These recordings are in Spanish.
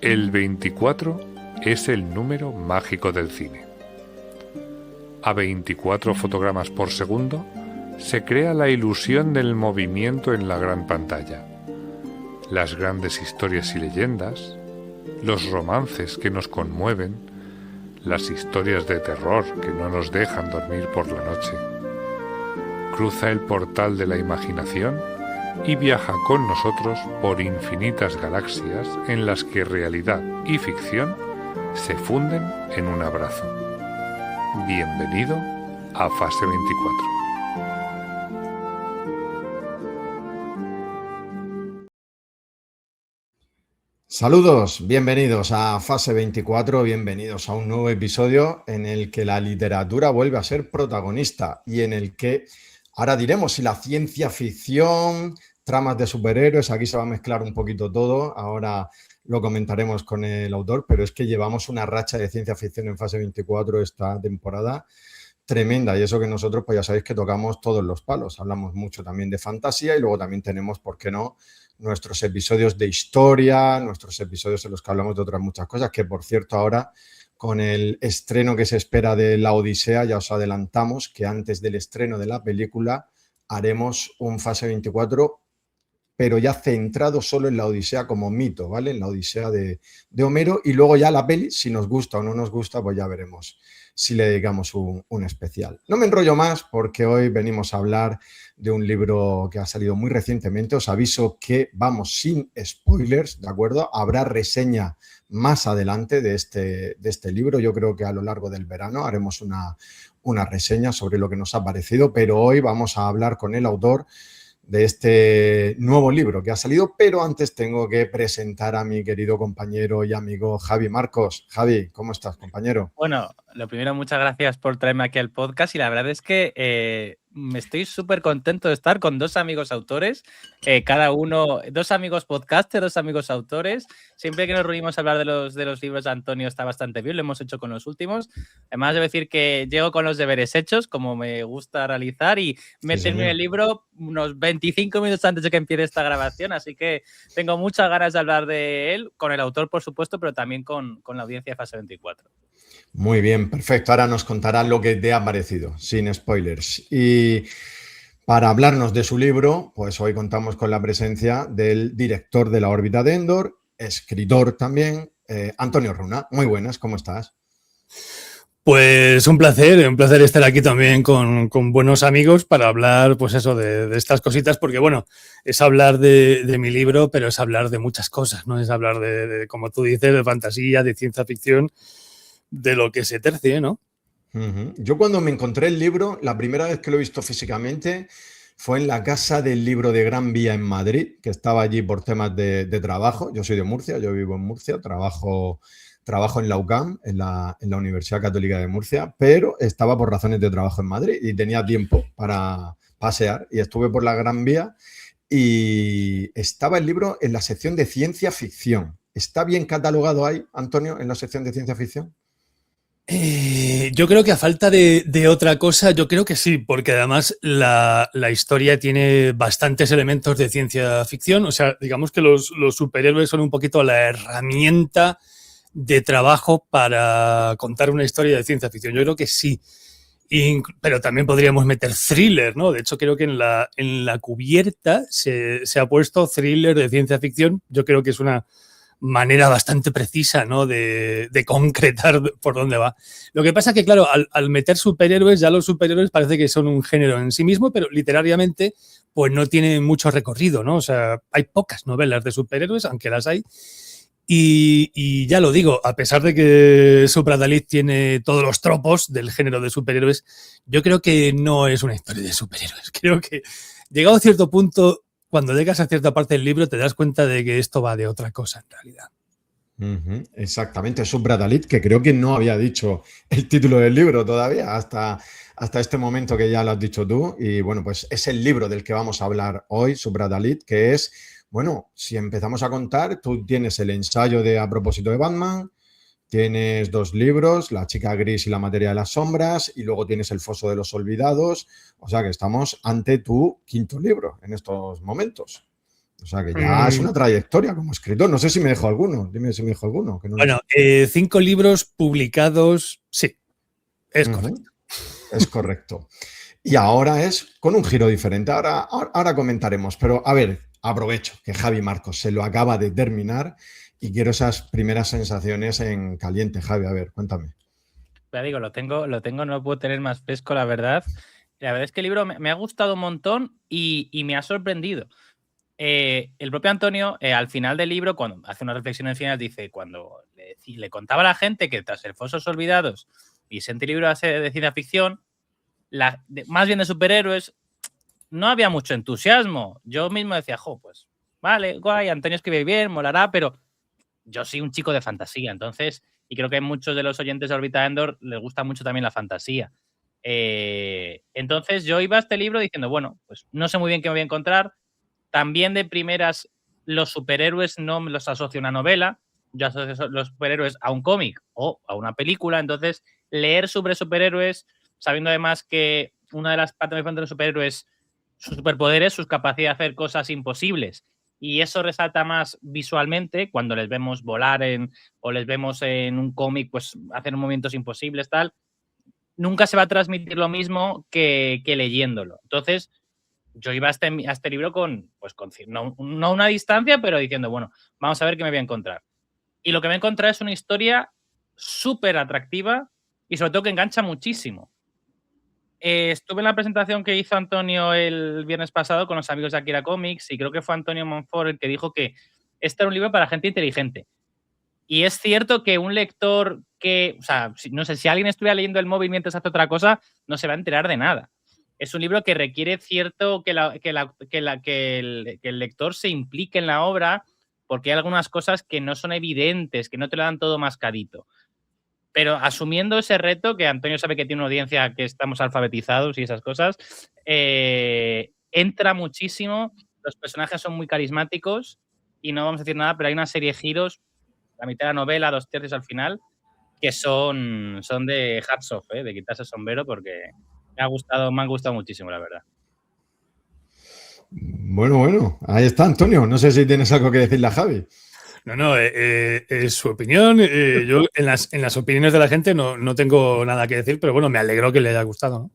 El 24 es el número mágico del cine. A 24 fotogramas por segundo se crea la ilusión del movimiento en la gran pantalla. Las grandes historias y leyendas, los romances que nos conmueven, las historias de terror que no nos dejan dormir por la noche. Cruza el portal de la imaginación y viaja con nosotros por infinitas galaxias en las que realidad y ficción se funden en un abrazo. Bienvenido a Fase 24. Saludos, bienvenidos a Fase 24, bienvenidos a un nuevo episodio en el que la literatura vuelve a ser protagonista y en el que ahora diremos si la ciencia ficción, tramas de superhéroes, aquí se va a mezclar un poquito todo, ahora lo comentaremos con el autor, pero es que llevamos una racha de ciencia ficción en Fase 24 esta temporada tremenda, y eso que nosotros pues ya sabéis que tocamos todos los palos, hablamos mucho también de fantasía y luego también tenemos, ¿por qué no?, nuestros episodios de historia, nuestros episodios en los que hablamos de otras muchas cosas, que por cierto ahora con el estreno que se espera de La Odisea ya os adelantamos que antes del estreno de la película haremos un Fase 24 pero ya centrado solo en la Odisea como mito, ¿vale? En la Odisea de Homero, y luego ya la peli, si nos gusta o no nos gusta, pues ya veremos si le dedicamos un especial. No me enrollo más porque hoy venimos a hablar de un libro que ha salido muy recientemente. Os aviso que vamos sin spoilers, ¿de acuerdo? Habrá reseña más adelante de este libro. Yo creo que a lo largo del verano haremos una reseña sobre lo que nos ha parecido, pero hoy vamos a hablar con el autor de este nuevo libro que ha salido, pero antes tengo que presentar a mi querido compañero y amigo Javi Marcos. Javi, ¿cómo estás, compañero? Bueno, lo primero, muchas gracias por traerme aquí al podcast y la verdad es que me estoy súper contento de estar con dos amigos autores, cada uno, dos amigos podcasters, dos amigos autores. Siempre que nos reunimos a hablar de los libros de Antonio está bastante bien, lo hemos hecho con los últimos. Además, debo decir que llego con los deberes hechos, como me gusta realizar, y me termino el libro unos 25 minutos antes de que empiece esta grabación, así que tengo muchas ganas de hablar de él, con el autor, por supuesto, pero también con la audiencia de Fase 24. Muy bien, perfecto. Ahora nos contará lo que te ha parecido, sin spoilers. Y para hablarnos de su libro, pues hoy contamos con la presencia del director de La órbita de Endor, escritor también, Antonio Runa. Muy buenas, ¿cómo estás? Pues un placer estar aquí también con buenos amigos para hablar, pues eso, de estas cositas, porque bueno, es hablar de mi libro, pero es hablar de muchas cosas, ¿no? Es hablar de, como tú dices, de fantasía, de ciencia ficción, de lo que se tercie, ¿no? Yo cuando me encontré el libro, la primera vez que lo he visto físicamente fue en la Casa del Libro de Gran Vía en Madrid, que estaba allí por temas de trabajo. Yo soy de Murcia, yo vivo en Murcia, trabajo en la UCAM, en la Universidad Católica de Murcia, pero estaba por razones de trabajo en Madrid y tenía tiempo para pasear y estuve por la Gran Vía y estaba el libro en la sección de ciencia ficción. ¿Está bien catalogado ahí, Antonio, en la sección de ciencia ficción? Yo creo que a falta de otra cosa, yo creo que sí, porque además la historia tiene bastantes elementos de ciencia ficción. O sea, digamos que los superhéroes son un poquito la herramienta de trabajo para contar una historia de ciencia ficción. Yo creo que sí. Pero también podríamos meter thriller, ¿no? De hecho, creo que en la cubierta se ha puesto thriller de ciencia ficción. Yo creo que es una manera bastante precisa, ¿no?, de concretar por dónde va. Lo que pasa es que, claro, al meter superhéroes, ya los superhéroes parece que son un género en sí mismo, pero literariamente pues no tiene mucho recorrido, ¿no? O sea, hay pocas novelas de superhéroes, aunque las hay. Y ya lo digo, a pesar de que Supra-Dalit tiene todos los tropos del género de superhéroes, yo creo que no es una historia de superhéroes. Creo que llegado a cierto punto, cuando llegas a cierta parte del libro, te das cuenta de que esto va de otra cosa en realidad. Exactamente, Supra-Dalit, que creo que no había dicho el título del libro todavía, hasta este momento que ya lo has dicho tú. Y bueno, pues es el libro del que vamos a hablar hoy, Supra-Dalit, que es, bueno, si empezamos a contar, tú tienes el ensayo de A propósito de Batman, tienes dos libros, La chica gris y La materia de las sombras, y luego tienes El foso de los olvidados. O sea que estamos ante tu quinto libro en estos momentos. O sea, que ya es una trayectoria como escritor. No sé si me dejo alguno. Dime si me dejo alguno. Que no bueno, 5 libros publicados, sí, es correcto. Es correcto. Y ahora es con un giro diferente. Ahora comentaremos. Pero, a ver, aprovecho que Javi Marcos se lo acaba de terminar y quiero esas primeras sensaciones en caliente. Javi, a ver, cuéntame. Ya digo, lo tengo, no lo puedo tener más fresco, la verdad. La verdad es que el libro me ha gustado un montón y me ha sorprendido. El propio Antonio, al final del libro, cuando hace una reflexión al final, dice, cuando le contaba a la gente que tras el Fosos Olvidados y ese libro de ciencia ficción, más bien de superhéroes, no había mucho entusiasmo. Yo mismo decía, pues vale, guay, Antonio escribe bien, molará, pero yo soy un chico de fantasía, entonces, y creo que a muchos de los oyentes de Orbita Endor les gusta mucho también la fantasía. Entonces yo iba a este libro diciendo, bueno, pues no sé muy bien qué me voy a encontrar. También de primeras, los superhéroes no me los asocio a una novela, yo asocio los superhéroes a un cómic o a una película, entonces leer sobre superhéroes, sabiendo además que una de las partes de los superhéroes, sus superpoderes, sus capacidades de hacer cosas imposibles, y eso resalta más visualmente cuando les vemos volar o les vemos en un cómic pues hacer movimientos imposibles, tal, nunca se va a transmitir lo mismo que leyéndolo. Entonces, yo iba a este libro con no una distancia, pero diciendo, bueno, vamos a ver qué me voy a encontrar. Y lo que me he encontrado es una historia súper atractiva y sobre todo que engancha muchísimo. Estuve en la presentación que hizo Antonio el viernes pasado con los amigos de Akira Comics y creo que fue Antonio Monfort el que dijo que este era un libro para gente inteligente. Y es cierto que un lector que, o sea, no sé, si alguien estuviera leyendo el móvil mientras hace otra cosa, no se va a enterar de nada. Es un libro que requiere cierto que el lector se implique en la obra porque hay algunas cosas que no son evidentes, que no te lo dan todo mascadito. Pero asumiendo ese reto, que Antonio sabe que tiene una audiencia que estamos alfabetizados y esas cosas, entra muchísimo, los personajes son muy carismáticos y no vamos a decir nada, pero hay una serie de giros, la mitad de la novela, 2/3 al final, que son de hats off, de quitarse el sombrero porque me han gustado muchísimo, la verdad. Bueno, ahí está Antonio. No sé si tienes algo que decirle a Javi. No, es su opinión. Yo en las opiniones de la gente no tengo nada que decir, pero bueno, me alegro que le haya gustado,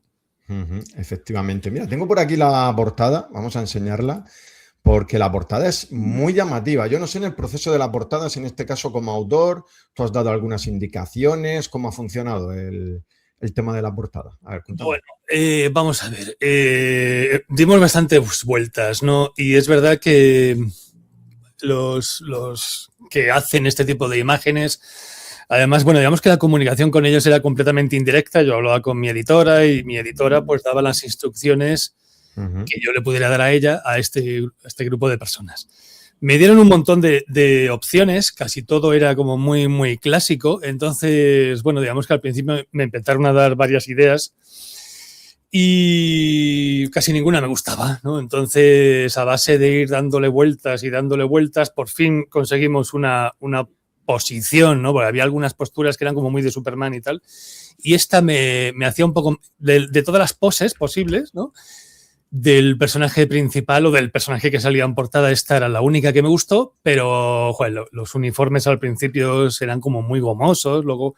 ¿no? Efectivamente. Mira, tengo por aquí la portada, vamos a enseñarla, porque la portada es muy llamativa. Yo no sé en el proceso de la portada, si en este caso como autor, tú has dado algunas indicaciones, cómo ha funcionado el tema de la portada. A ver, cuéntame. Bueno, vamos a ver. Dimos bastantes vueltas, ¿no? Y es verdad que los que hacen este tipo de imágenes, además, bueno, digamos que la comunicación con ellos era completamente indirecta. Yo hablaba con mi editora y mi editora pues daba las instrucciones que yo le pudiera dar a ella, a este grupo de personas. Me dieron un montón de opciones, casi todo era como muy, muy clásico. Entonces, bueno, digamos que al principio me empezaron a dar varias ideas y casi ninguna me gustaba, ¿no? Entonces, a base de ir dándole vueltas, por fin conseguimos una posición, ¿no? Porque había algunas posturas que eran como muy de Superman y tal. Y esta me hacía un poco de todas las poses posibles, ¿no? Del personaje principal o del personaje que salía en portada, esta era la única que me gustó, pero joder, los uniformes al principio eran como muy gomosos, luego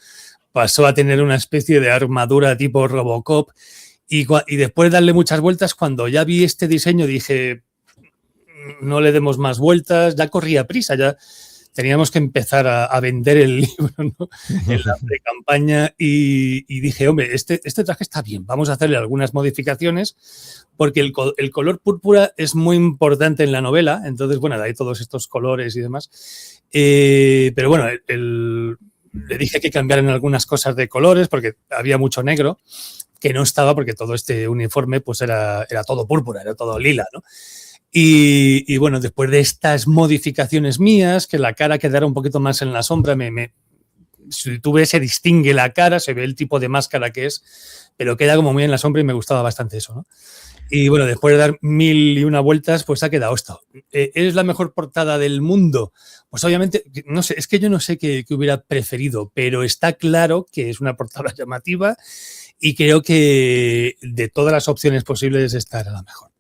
pasó a tener una especie de armadura tipo Robocop y después de darle muchas vueltas, cuando ya vi este diseño dije, no le demos más vueltas, ya corría prisa, ya teníamos que empezar a vender el libro, ¿no? En la pre-campaña y dije, hombre, este traje está bien, vamos a hacerle algunas modificaciones porque el color púrpura es muy importante en la novela, entonces, bueno, de ahí todos estos colores y demás. Pero bueno, le dije que cambiaran algunas cosas de colores porque había mucho negro que no estaba porque todo este uniforme pues era todo púrpura, era todo lila, ¿no? Y bueno, después de estas modificaciones mías, que la cara quedara un poquito más en la sombra, si tú ves, se distingue la cara, se ve el tipo de máscara que es, pero queda como muy en la sombra y me gustaba bastante eso, ¿no? Y bueno, después de dar 1001 vueltas, pues ha quedado esto. ¿Es la mejor portada del mundo? Pues obviamente, no sé, es que yo no sé qué hubiera preferido, pero está claro que es una portada llamativa y creo que de todas las opciones posibles esta era la mejor.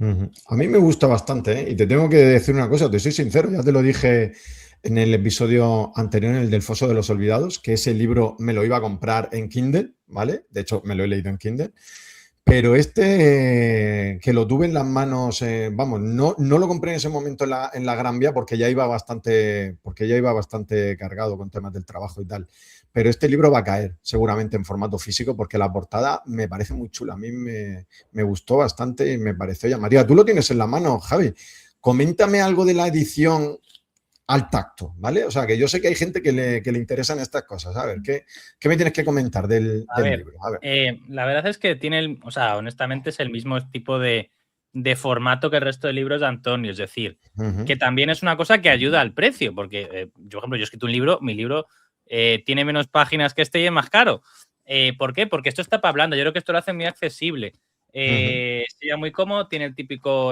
A mí me gusta bastante, ¿eh? Y te tengo que decir una cosa, te soy sincero, ya te lo dije en el episodio anterior, en el del Foso de los Olvidados, que ese libro me lo iba a comprar en Kindle, ¿vale? De hecho, me lo he leído en Kindle. Pero que lo tuve en las manos, vamos, no lo compré en ese momento en la Gran Vía porque ya iba bastante cargado con temas del trabajo y tal. Pero este libro va a caer seguramente en formato físico porque la portada me parece muy chula. A mí me gustó bastante y me pareció llamativa. Tú lo tienes en la mano, Javi. Coméntame algo de la edición al tacto, ¿vale? O sea, que yo sé que hay gente que le interesan estas cosas. A ver, ¿qué me tienes que comentar del libro? A ver. La verdad es que tiene, honestamente es el mismo tipo de formato que el resto de libros de Antonio, es decir, que también es una cosa que ayuda al precio, porque yo, por ejemplo, yo he escrito un libro, mi libro tiene menos páginas que este y es más caro. ¿Por qué? Porque esto está para blanda, yo creo que esto lo hace muy accesible. Sería muy cómodo, tiene el típico,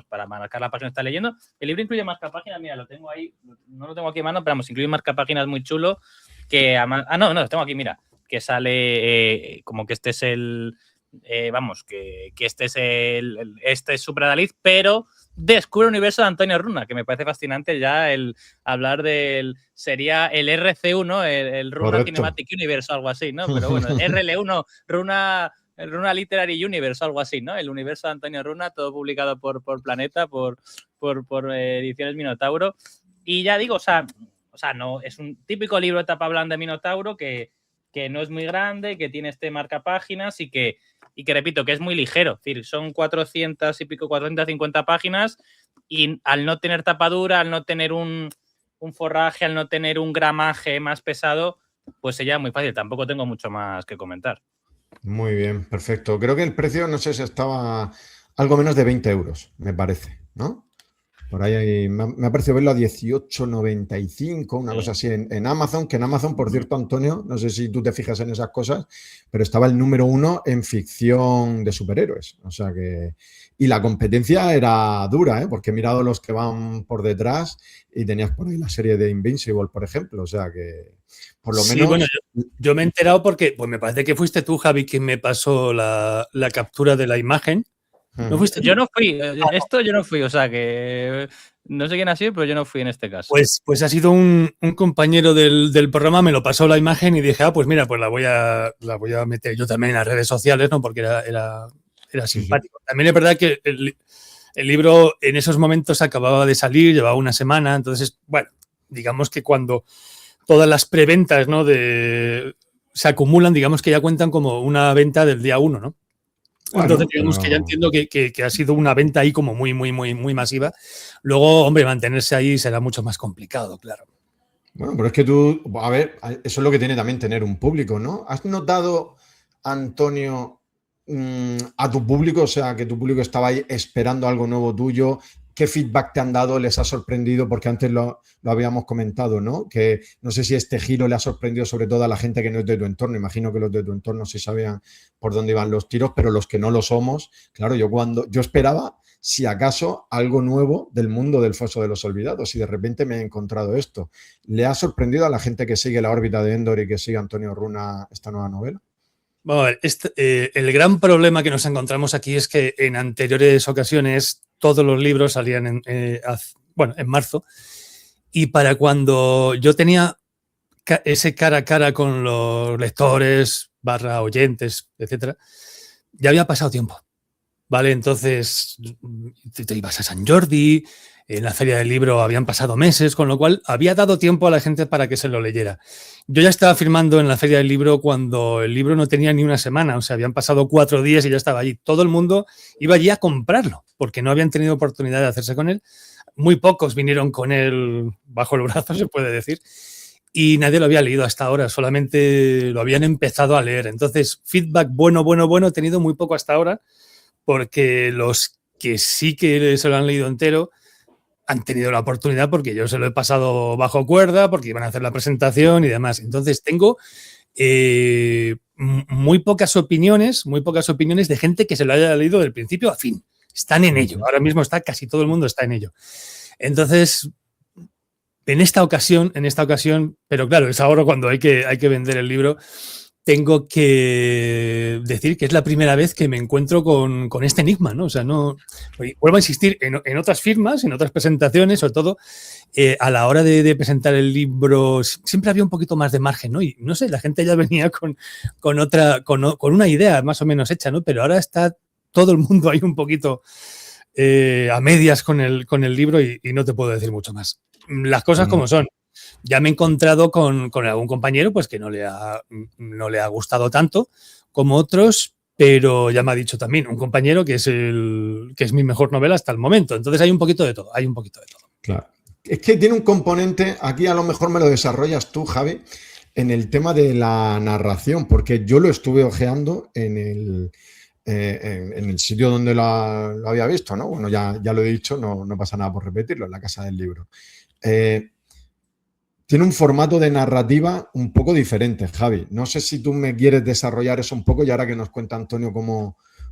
para marcar la página que está leyendo. El libro incluye marcapáginas, mira, lo tengo ahí, no lo tengo aquí en mano, pero incluye marcapáginas muy chulo que, no, lo tengo aquí, mira, que sale como que este es el, que este es este es Supradaliz, pero descubre el universo de Antonio Runa, que me parece fascinante ya el hablar sería el RC1, ¿no? El Runa Correcto. Cinematic Universe o algo así, ¿no? Pero bueno, RL1, el Runa Literary Universe, algo así, ¿no? El universo de Antonio Runa, todo publicado por Planeta, por Ediciones Minotauro. Y ya digo, no, es un típico libro de tapa blanda de Minotauro que no es muy grande, que tiene este marcapáginas y que repito, que es muy ligero. Es decir, son 400 y pico, 450 páginas y al no tener tapadura, al no tener un forraje, al no tener un gramaje más pesado, pues se lleva muy fácil. Tampoco tengo mucho más que comentar. Muy bien, perfecto. Creo que el precio, no sé si estaba algo menos de 20 euros, me parece, ¿no? Por ahí me ha parecido verlo a 18,95, una cosa así en Amazon, que en Amazon, por cierto, Antonio, no sé si tú te fijas en esas cosas, pero estaba el número 1 en ficción de superhéroes. O sea que... Y la competencia era dura, ¿eh? Porque he mirado los que van por detrás y tenías por ahí la serie de Invincible, por ejemplo. O sea que, por lo menos... Bueno, yo me he enterado porque, pues me parece que fuiste tú, Javi, quien me pasó la captura de la imagen. ¿No fuiste tú? Yo no fui, yo no fui, o sea que no sé quién ha sido, pero yo no fui en este caso. Pues ha sido un compañero del programa, me lo pasó la imagen y dije, pues mira, pues la voy a meter yo también en las redes sociales, ¿no? Porque era simpático. También es verdad que el libro en esos momentos acababa de salir, llevaba una semana, entonces, bueno, digamos que cuando todas las preventas, ¿no? Se acumulan, digamos que ya cuentan como una venta del día 1, ¿no? Entonces, digamos que ya entiendo que ha sido una venta ahí como muy, muy, muy, muy masiva. Luego, hombre, mantenerse ahí será mucho más complicado, claro. Bueno, pero es que tú, a ver, eso es lo que tiene también tener un público, ¿no? ¿Has notado, Antonio, a tu público, o sea, que tu público estaba ahí esperando algo nuevo tuyo? ¿Qué feedback te han dado? ¿Les ha sorprendido? Porque antes lo habíamos comentado, ¿no? Que no sé si este giro le ha sorprendido sobre todo a la gente que no es de tu entorno. Imagino que los de tu entorno sí sabían por dónde iban los tiros, pero los que no lo somos, claro, yo esperaba, si acaso, algo nuevo del mundo del Foso de los Olvidados y de repente me he encontrado esto. ¿Le ha sorprendido a la gente que sigue La órbita de Endor y que sigue Antonio Runa esta nueva novela? Vamos a ver, el gran problema que nos encontramos aquí es que en anteriores ocasiones todos los libros salían en marzo, y para cuando yo tenía ese cara a cara con los lectores, oyentes, etcétera, ya había pasado tiempo, ¿vale? Entonces te ibas a San Jordi, en la Feria del Libro habían pasado meses, con lo cual había dado tiempo a la gente para que se lo leyera. Yo ya estaba firmando en la Feria del Libro cuando el libro no tenía ni una semana, o sea, habían pasado 4 días y ya estaba allí. Todo el mundo iba allí a comprarlo, porque no habían tenido oportunidad de hacerse con él. Muy pocos vinieron con él bajo el brazo, se puede decir, y nadie lo había leído hasta ahora, solamente lo habían empezado a leer. Entonces, feedback bueno, he tenido muy poco hasta ahora, porque los que sí que se lo han leído entero han tenido la oportunidad porque yo se lo he pasado bajo cuerda, porque iban a hacer la presentación y demás. Entonces tengo muy pocas opiniones de gente que se lo haya leído del principio a fin. Están en ello. Ahora mismo casi todo el mundo está en ello. Entonces, en esta ocasión, pero claro, es ahora cuando hay que vender el libro, tengo que decir que es la primera vez que me encuentro con este enigma, ¿no? O sea, no. Vuelvo a insistir, en otras firmas, en otras presentaciones, sobre todo, a la hora de presentar el libro, siempre había un poquito más de margen, ¿no? Y no sé, la gente ya venía con una idea más o menos hecha, ¿no? Pero ahora está todo el mundo ahí un poquito a medias con el libro y no te puedo decir mucho más. Las cosas como son. Ya me he encontrado con algún compañero pues que no le ha gustado tanto como otros, pero ya me ha dicho también un compañero que es mi mejor novela hasta el momento. Entonces hay un poquito de todo, Claro. Es que tiene un componente, aquí a lo mejor me lo desarrollas tú, Javi, en el tema de la narración, porque yo lo estuve ojeando en el sitio donde lo había visto, ¿no? Bueno, ya lo he dicho, no pasa nada por repetirlo, en la Casa del Libro. Tiene un formato de narrativa un poco diferente, Javi. No sé si tú me quieres desarrollar eso un poco y ahora que nos cuenta Antonio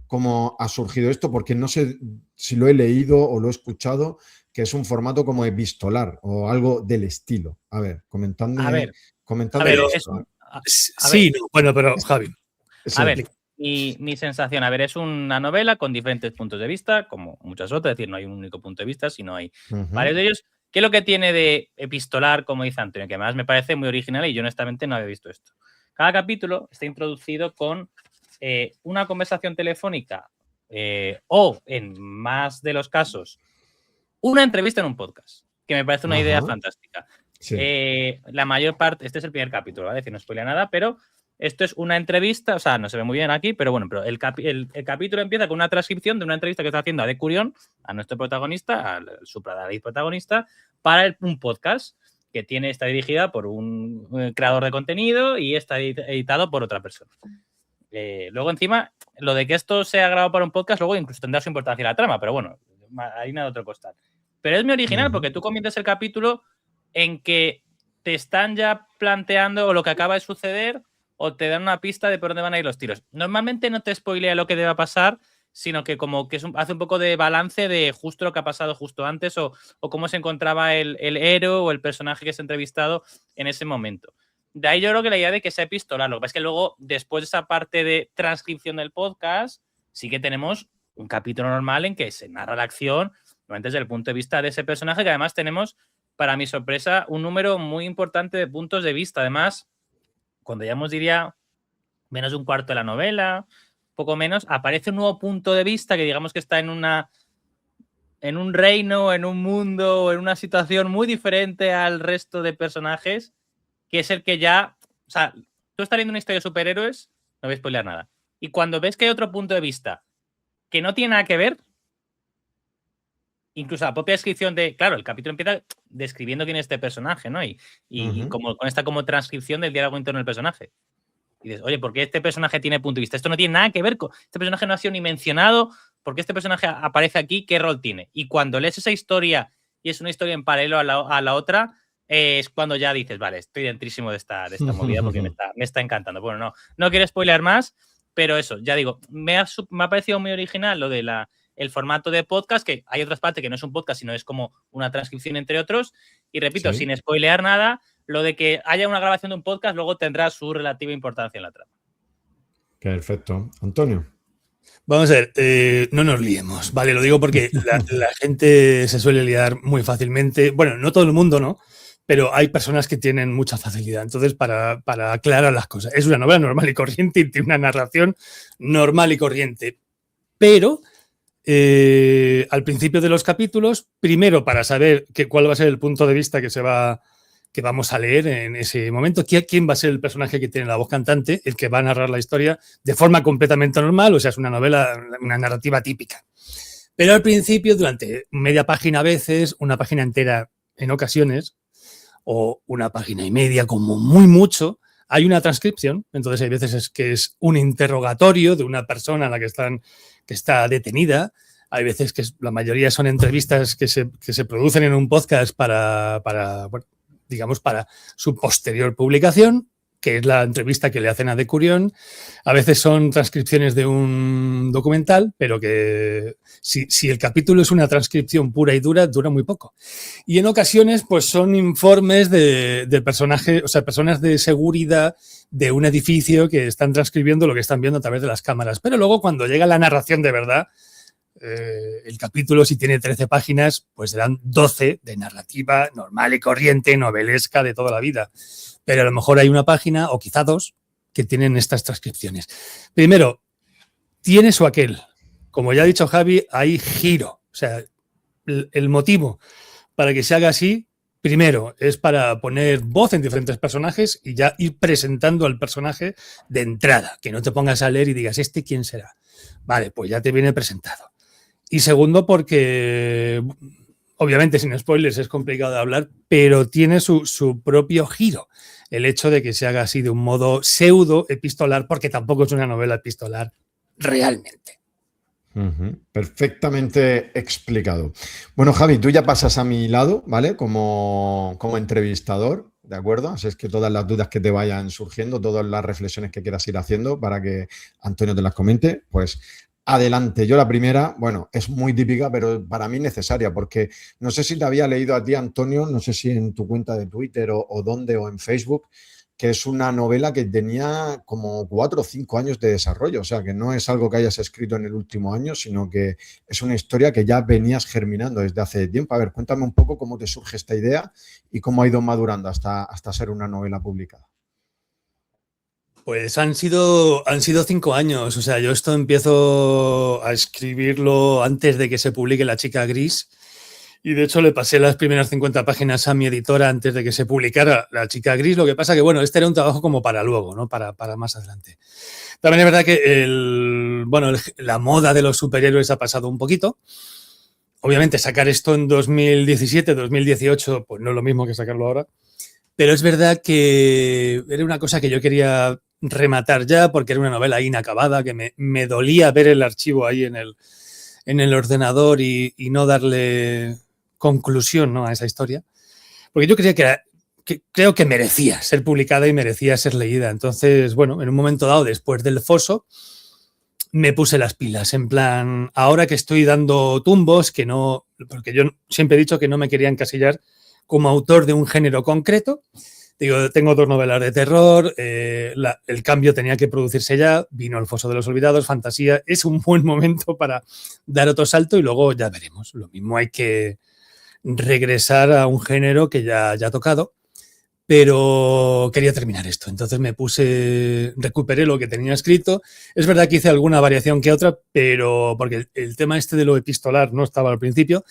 cómo ha surgido esto, porque no sé si lo he leído o lo he escuchado, que es un formato como epistolar o algo del estilo. A ver, comentando esto. Sí, no, bueno, pero Javi. A ver, mi sensación, a ver, es una novela con diferentes puntos de vista, como muchas otras, es decir, no hay un único punto de vista, sino hay varios de ellos. ¿Qué es lo que tiene de epistolar, como dice Antonio? Que además me parece muy original y yo honestamente no había visto esto. Cada capítulo está introducido con una conversación telefónica o, en más de los casos, una entrevista en un podcast, que me parece una idea fantástica. Sí. La mayor parte, este es el primer capítulo, ¿vale? Es decir, no spoilea nada, pero esto es una entrevista, o sea, no se ve muy bien aquí, pero bueno, pero el capítulo empieza con una transcripción de una entrevista que está haciendo a De Curión, a nuestro protagonista, al supradadit protagonista, para un podcast que está dirigida por un creador de contenido y está editado por otra persona. Luego, encima, lo de que esto sea grabado para un podcast, luego incluso tendrá su importancia en la trama, pero bueno, harina de otro costal. Pero es muy original porque tú comienzas el capítulo en que te están ya planteando o lo que acaba de suceder o te dan una pista de por dónde van a ir los tiros. Normalmente no te spoilea lo que deba pasar, sino que como que hace un poco de balance de justo lo que ha pasado justo antes o cómo se encontraba el héroe o el personaje que se ha entrevistado en ese momento. De ahí yo creo que la idea de que sea epistolar. Lo que pasa es que luego, después de esa parte de transcripción del podcast, sí que tenemos un capítulo normal en que se narra la acción, normalmente desde el punto de vista de ese personaje, que además tenemos, para mi sorpresa, un número muy importante de puntos de vista. Además, cuando ya diría menos de un cuarto de la novela, poco menos, aparece un nuevo punto de vista que digamos que está en un reino, en un mundo, en una situación muy diferente al resto de personajes, que es el que ya, o sea, tú estás leyendo una historia de superhéroes, no voy a spoilear nada, y cuando ves que hay otro punto de vista que no tiene nada que ver, incluso la propia descripción claro, el capítulo empieza describiendo quién es este personaje, ¿no? Y como con esta como transcripción del diálogo interno del personaje. Y dices, oye, ¿por qué este personaje tiene punto de vista? Esto no tiene nada que ver con... Este personaje no ha sido ni mencionado. ¿Por qué este personaje aparece aquí? ¿Qué rol tiene? Y cuando lees esa historia y es una historia en paralelo a la otra, es cuando ya dices, vale, estoy dentrísimo de esta movida porque me está encantando. Bueno, no quiero spoilear más, pero eso, ya digo, me ha parecido muy original lo de el formato de podcast, que hay otras partes que no es un podcast, sino es como una transcripción entre otros. Y repito, sin spoilear nada, lo de que haya una grabación de un podcast luego tendrá su relativa importancia en la trama. Perfecto. Antonio. Vamos a ver, no nos liemos, ¿vale? Lo digo porque la gente se suele liar muy fácilmente. Bueno, no todo el mundo, ¿no? Pero hay personas que tienen mucha facilidad. Entonces, para aclarar las cosas, es una novela normal y corriente y tiene una narración normal y corriente. Pero al principio de los capítulos, primero para saber cuál va a ser el punto de vista que vamos a leer en ese momento, quién va a ser el personaje que tiene la voz cantante, el que va a narrar la historia de forma completamente normal, o sea, es una novela, una narrativa típica. Pero al principio, durante media página a veces, una página entera en ocasiones, o una página y media como muy mucho, hay una transcripción. Entonces hay veces que es un interrogatorio de una persona a la que está detenida. Hay veces que la mayoría son entrevistas que se producen en un podcast para su posterior publicación. que es la entrevista que le hacen a Decurión. A veces son transcripciones de un documental, pero que si el capítulo es una transcripción pura y dura, dura muy poco. Y en ocasiones, pues son informes de personajes, o sea, personas de seguridad de un edificio que están transcribiendo lo que están viendo a través de las cámaras. Pero luego, cuando llega la narración de verdad, el capítulo, si tiene 13 páginas, pues serán 12 de narrativa normal y corriente, novelesca de toda la vida. Pero a lo mejor hay una página, o quizá dos, que tienen estas transcripciones. Primero, tienes o aquel. Como ya ha dicho Javi, hay giro. O sea, el motivo para que se haga así, primero, es para poner voz en diferentes personajes y ya ir presentando al personaje de entrada. Que no te pongas a leer y digas, ¿este quién será? Vale, pues ya te viene presentado. Y segundo, porque obviamente sin spoilers es complicado de hablar, pero tiene su propio giro. El hecho de que se haga así de un modo pseudo epistolar, porque tampoco es una novela epistolar realmente. Perfectamente explicado. Bueno, Javi, tú ya pasas a mi lado, ¿vale? Como entrevistador, ¿de acuerdo? Así es que todas las dudas que te vayan surgiendo, todas las reflexiones que quieras ir haciendo para que Antonio te las comente, pues adelante. Yo la primera, bueno, es muy típica, pero para mí necesaria, porque no sé si te había leído a ti, Antonio, no sé si en tu cuenta de Twitter o dónde, o en Facebook, que es una novela que tenía como 4 o 5 años de desarrollo. O sea, que no es algo que hayas escrito en el último año, sino que es una historia que ya venías germinando desde hace tiempo. A ver, cuéntame un poco cómo te surge esta idea y cómo ha ido madurando hasta ser una novela publicada. Pues han sido 5 años. O sea, yo esto empiezo a escribirlo antes de que se publique La chica gris. Y de hecho le pasé las primeras 50 páginas a mi editora antes de que se publicara La chica gris. Lo que pasa que, bueno, este era un trabajo como para luego, ¿no? Para más adelante. También es verdad que la moda de los superhéroes ha pasado un poquito. Obviamente sacar esto en 2017, 2018, pues no es lo mismo que sacarlo ahora. Pero es verdad que era una cosa que yo quería rematar ya, porque era una novela inacabada, que me dolía ver el archivo ahí en el ordenador y no darle conclusión, ¿no?, a esa historia. Porque yo creía que creo que merecía ser publicada y merecía ser leída. Entonces, bueno, en un momento dado, después del foso, me puse las pilas, en plan, ahora que estoy dando tumbos, que no, porque yo siempre he dicho que no me quería encasillar como autor de un género concreto. Digo, tengo 2 novelas de terror, el cambio tenía que producirse ya, vino El foso de los olvidados, fantasía, es un buen momento para dar otro salto y luego ya veremos. Lo mismo hay que regresar a un género que ya ha tocado, pero quería terminar esto. Entonces recuperé lo que tenía escrito. Es verdad que hice alguna variación que otra, pero porque el tema este de lo epistolar no estaba al principio.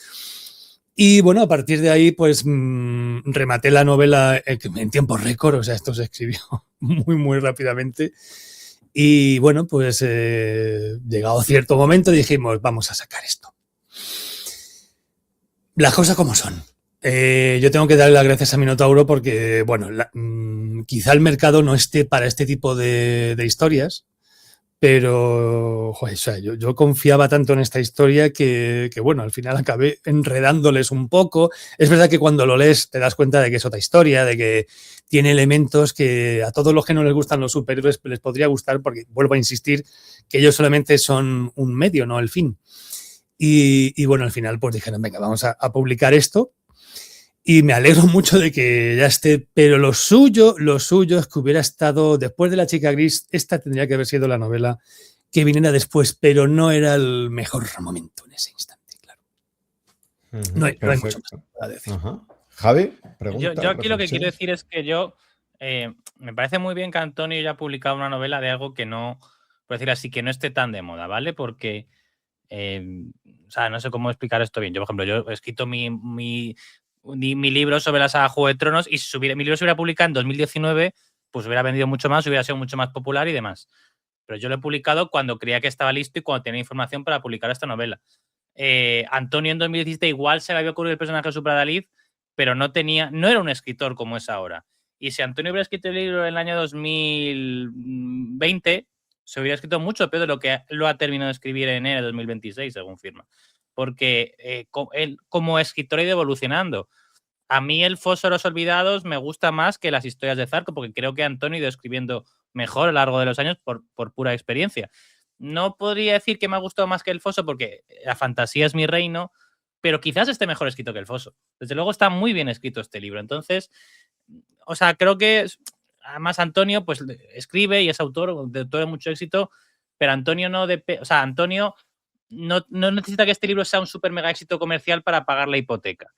Y bueno, a partir de ahí, pues rematé la novela en tiempo récord. O sea, esto se escribió muy, muy rápidamente. Y bueno, pues llegado cierto momento dijimos, vamos a sacar esto. Las cosas como son. Yo tengo que darle las gracias a Minotauro porque, bueno, quizá el mercado no esté para este tipo de historias, pero joder, o sea, yo confiaba tanto en esta historia que, bueno, al final acabé enredándoles un poco. Es verdad que cuando lo lees te das cuenta de que es otra historia, de que tiene elementos que a todos los que no les gustan los superhéroes les podría gustar, porque vuelvo a insistir que ellos solamente son un medio, no el fin. Y bueno, al final pues dijeron, venga, vamos a publicar esto. Y me alegro mucho de que ya esté, pero lo suyo es que hubiera estado, después de La chica gris, esta tendría que haber sido la novela que viniera después, pero no era el mejor momento en ese instante, claro. No hay mucho más para decir. Javi, pregunta. Yo aquí lo que quiero decir es que me parece muy bien que Antonio haya publicado una novela de algo que no, por decir así, que no esté tan de moda, ¿vale? Porque, o sea, no sé cómo explicar esto bien. Yo, por ejemplo, yo he escrito mi libro sobre la saga Juego de Tronos y si mi libro se hubiera publicado en 2019, pues hubiera vendido mucho más, hubiera sido mucho más popular y demás. Pero yo lo he publicado cuando creía que estaba listo y cuando tenía información para publicar esta novela. Antonio en 2017 igual se le había ocurrido el personaje de Supradalid, pero no era un escritor como es ahora. Y si Antonio hubiera escrito el libro en el año 2020, se hubiera escrito mucho peor de lo que lo ha terminado de escribir en enero de 2026, según firma. Porque él, como escritor, ha ido evolucionando. a mí el Foso de los Olvidados me gusta más que las historias de Zarco, porque creo que Antonio ha ido escribiendo mejor a lo largo de los años por pura experiencia. No podría decir que me ha gustado más que el Foso, porque la fantasía es mi reino, pero quizás esté mejor escrito que el Foso. Desde luego está muy bien escrito este libro. Entonces, o sea, creo que además Antonio pues escribe y es autor de mucho éxito, pero Antonio Antonio no necesita que este libro sea un súper mega éxito comercial para pagar la hipoteca.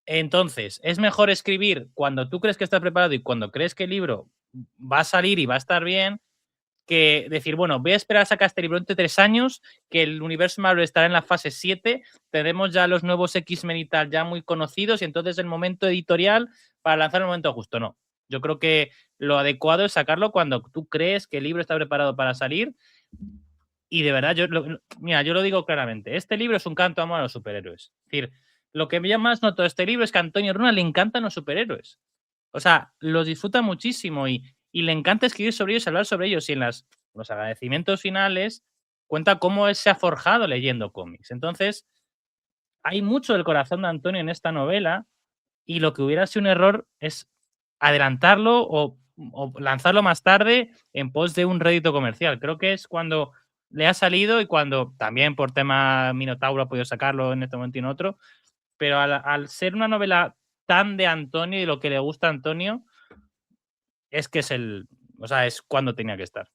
Entonces, es mejor escribir cuando tú crees que estás preparado y cuando crees que el libro va a salir y va a estar bien, que decir, bueno, voy a esperar a sacar este libro entre 3 años, que el universo Marvel estará en la fase 7, tendremos ya los nuevos X-Men y tal ya muy conocidos, y entonces el momento editorial para lanzar el momento justo. No, yo creo que lo adecuado es sacarlo cuando tú crees que el libro está preparado para salir. Y de verdad, yo lo digo claramente, este libro es un canto a amor a los superhéroes. Es decir, lo que me más noto de este libro es que a Antonio Runa le encantan los superhéroes. O sea, los disfruta muchísimo y le encanta escribir sobre ellos, hablar sobre ellos. Y en los agradecimientos finales cuenta cómo él se ha forjado leyendo cómics. Entonces, hay mucho del corazón de Antonio en esta novela, y lo que hubiera sido un error es adelantarlo o lanzarlo más tarde en pos de un rédito comercial. Creo que es cuando le ha salido y cuando también por tema Minotauro ha podido sacarlo en este momento y en otro, pero al ser una novela tan de Antonio y de lo que le gusta a Antonio, es que es cuando tenía que estar.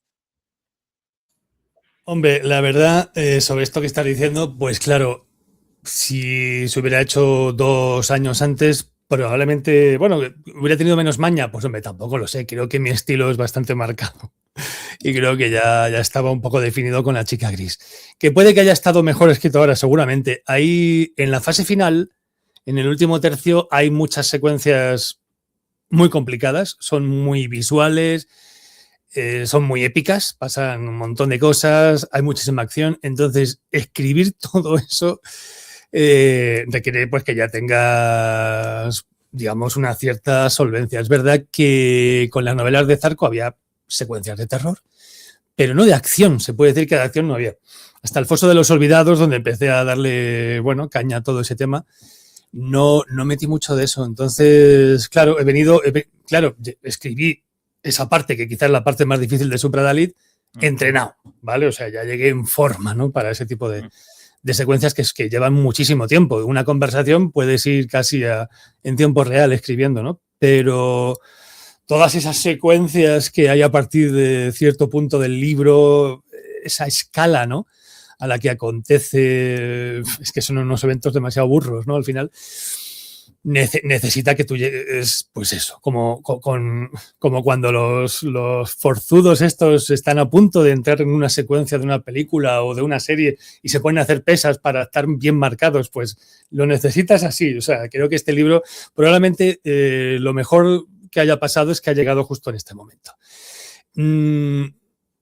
Hombre, la verdad, sobre esto que estás diciendo, pues claro, si se hubiera hecho 2 años antes, probablemente, bueno, hubiera tenido menos maña, pues hombre, tampoco lo sé, creo que mi estilo es bastante marcado y creo que ya estaba un poco definido con La chica gris. Que puede que haya estado mejor escrito ahora, seguramente. Ahí, en la fase final, en el último tercio, hay muchas secuencias muy complicadas, son muy visuales, son muy épicas, pasan un montón de cosas, hay muchísima acción, entonces escribir todo eso requiere pues que ya tengas, digamos, una cierta solvencia. Es verdad que con las novelas de Zarco había secuencias de terror, pero no de acción, se puede decir que de acción no había. Hasta el Foso de los Olvidados, donde empecé a darle, bueno, caña a todo ese tema, no metí mucho de eso. Entonces, claro, escribí esa parte, que quizás es la parte más difícil de Supradalit, entrenado, ¿vale? O sea, ya llegué en forma, ¿no? Para ese tipo de secuencias que llevan muchísimo tiempo. Una conversación puedes ir casi en tiempo real escribiendo, ¿no? Pero todas esas secuencias que hay a partir de cierto punto del libro, esa escala, ¿no?, a la que acontece, es que son unos eventos demasiado burros, ¿no? Al final necesita que tú llegues, pues eso, como cuando los forzudos estos están a punto de entrar en una secuencia de una película o de una serie y se ponen a hacer pesas para estar bien marcados, pues lo necesitas así. O sea, creo que este libro probablemente lo mejor que haya pasado es que ha llegado justo en este momento.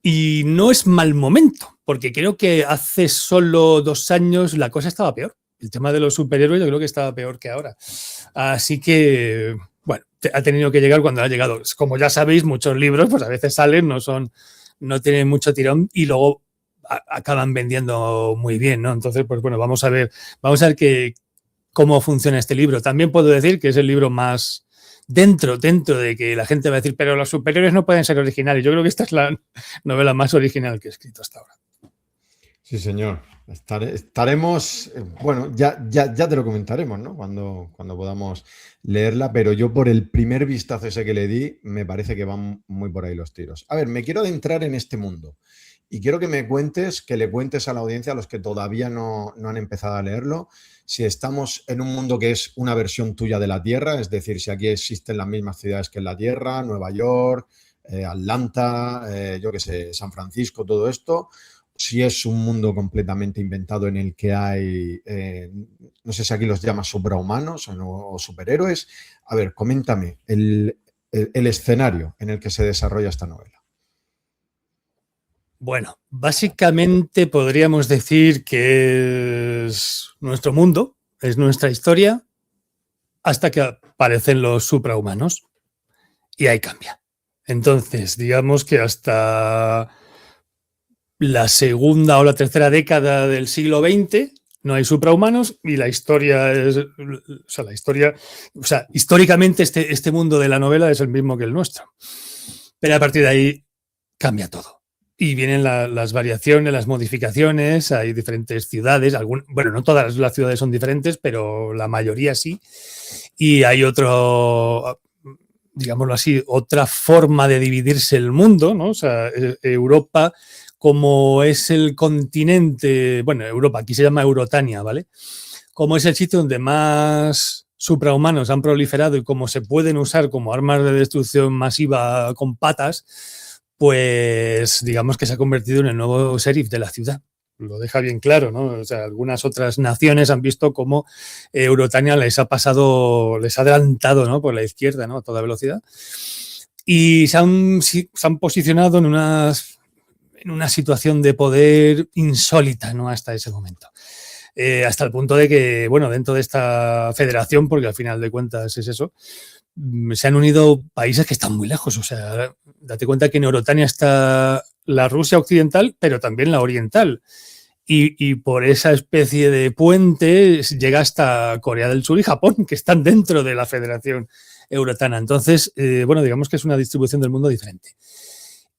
Y no es mal momento, porque creo que hace solo 2 años la cosa estaba peor. El tema de los superhéroes yo creo que estaba peor que ahora. Así que, bueno, ha tenido que llegar cuando ha llegado. Como ya sabéis, muchos libros pues a veces salen, no tienen mucho tirón y luego acaban vendiendo muy bien, ¿no? Entonces, pues bueno, vamos a ver cómo funciona este libro. También puedo decir que es el libro más dentro de que la gente va a decir, pero los superhéroes no pueden ser originales. Yo creo que esta es la novela más original que he escrito hasta ahora. Sí, señor. Estaremos, bueno, ya te lo comentaremos, ¿no? Cuando podamos leerla, pero yo por el primer vistazo ese que le di, me parece que van muy por ahí los tiros. A ver, me quiero adentrar en este mundo y quiero que le cuentes a la audiencia, a los que todavía no han empezado a leerlo, si estamos en un mundo que es una versión tuya de la Tierra, es decir, si aquí existen las mismas ciudades que en la Tierra, Nueva York, Atlanta, yo qué sé, San Francisco, todo esto, si es un mundo completamente inventado en el que hay, no sé si aquí los llamas suprahumanos o superhéroes. A ver, coméntame el escenario en el que se desarrolla esta novela. Bueno, básicamente podríamos decir que es nuestro mundo, es nuestra historia, hasta que aparecen los suprahumanos y ahí cambia. Entonces, digamos que hasta la segunda o la tercera década del siglo XX, No hay suprahumanos y la historia es... históricamente este mundo de la novela es el mismo que el nuestro. Pero a partir de ahí cambia todo. Y vienen las variaciones, las modificaciones, hay diferentes ciudades, bueno, no todas las ciudades son diferentes, pero la mayoría sí. Y hay digámoslo así, otra forma de dividirse el mundo, ¿no? O sea, Europa, como es el continente, bueno, Europa, aquí se llama Eurotania, ¿vale? Como es el sitio donde más suprahumanos han proliferado y como se pueden usar como armas de destrucción masiva con patas, pues digamos que se ha convertido en el nuevo sheriff de la ciudad. Lo deja bien claro, ¿no? O sea, algunas otras naciones han visto cómo Eurotania les ha adelantado, ¿no? Por la izquierda, ¿no? A toda velocidad. Y se han posicionado en una situación de poder insólita, ¿no? Hasta ese momento. Hasta el punto de que, bueno, dentro de esta federación, porque al final de cuentas es eso, se han unido países que están muy lejos. O sea, date cuenta que en Eurotania está la Rusia occidental, pero también la oriental. Y por esa especie de puente llega hasta Corea del Sur y Japón, que están dentro de la Federación Eurotana. Entonces, bueno, digamos que es una distribución del mundo diferente.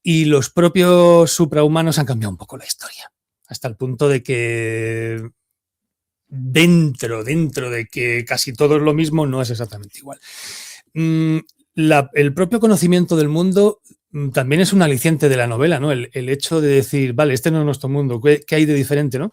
Y los propios suprahumanos han cambiado un poco la historia, hasta el punto de que dentro de que casi todo es lo mismo, no es exactamente igual. El propio conocimiento del mundo también es un aliciente de la novela, ¿no? El hecho de decir, vale, este no es nuestro mundo, ¿qué hay de diferente, no?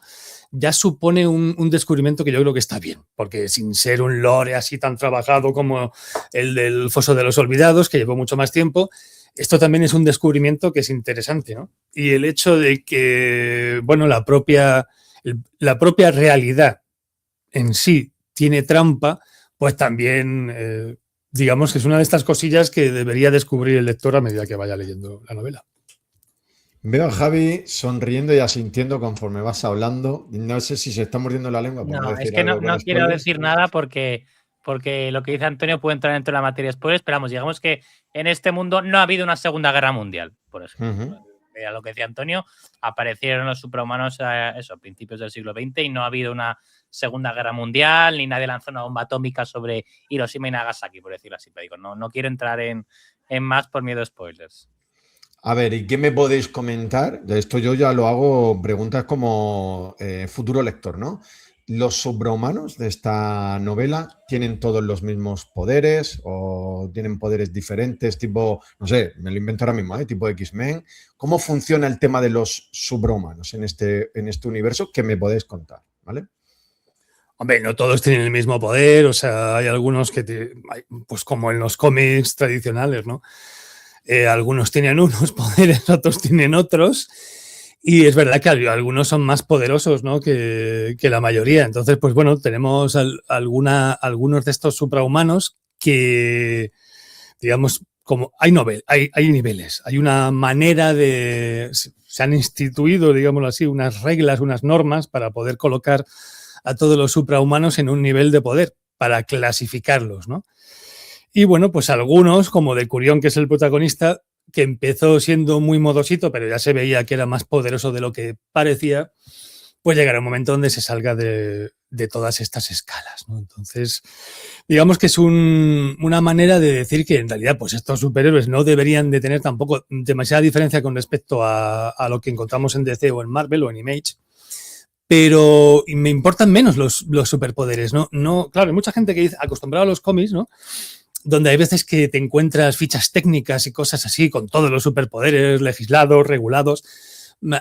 Ya supone un descubrimiento que yo creo que está bien, porque sin ser un lore así tan trabajado como el del Foso de los Olvidados, que llevó mucho más tiempo, esto también es un descubrimiento que es interesante, ¿no? Y el hecho de que, bueno, la propia realidad en sí tiene trampa, pues también, digamos que es una de estas cosillas que debería descubrir el lector a medida que vaya leyendo la novela. Veo a Javi sonriendo y asintiendo conforme vas hablando. No sé si se está mordiendo la lengua. No, es que no quiero decir nada porque lo que dice Antonio puede entrar dentro de la materia spoilers, pero vamos, digamos que en este mundo no ha habido una Segunda Guerra Mundial, por ejemplo. A lo que decía Antonio, aparecieron los suprahumanos a principios del siglo XX y no ha habido una Segunda Guerra Mundial, ni nadie lanzó una bomba atómica sobre Hiroshima y Nagasaki, por decirlo así. Pero digo, no quiero entrar en más por miedo a spoilers. A ver, ¿y qué me podéis comentar? De esto yo ya lo hago preguntas como futuro lector, ¿no? ¿Los suprahumanos de esta novela tienen todos los mismos poderes o tienen poderes diferentes, tipo, no sé, me lo invento ahora mismo, tipo X-Men? ¿Cómo funciona el tema de los suprahumanos en este universo que me podéis contar, ¿vale? Hombre, no todos tienen el mismo poder, o sea, hay algunos que, pues como en los cómics tradicionales, ¿no? Algunos tienen unos poderes, otros tienen otros. Y es verdad que algunos son más poderosos, ¿no? que la mayoría. Entonces, pues bueno, tenemos algunos de estos suprahumanos que, digamos, como hay niveles. Hay una manera se han instituido, digámoslo así, unas reglas, unas normas para poder colocar a todos los suprahumanos en un nivel de poder, para clasificarlos, ¿no? Y bueno, pues algunos, como Decurión, que es el protagonista, que empezó siendo muy modosito, pero ya se veía que era más poderoso de lo que parecía, pues llegará un momento donde se salga de todas estas escalas, ¿no? Entonces, digamos que es una manera de decir que en realidad pues estos superhéroes no deberían de tener tampoco demasiada diferencia con respecto a lo que encontramos en DC o en Marvel o en Image, pero me importan menos los superpoderes, ¿no? Claro, hay mucha gente que dice, acostumbrado a los cómics, ¿no? Donde hay veces que te encuentras fichas técnicas y cosas así con todos los superpoderes legislados, regulados.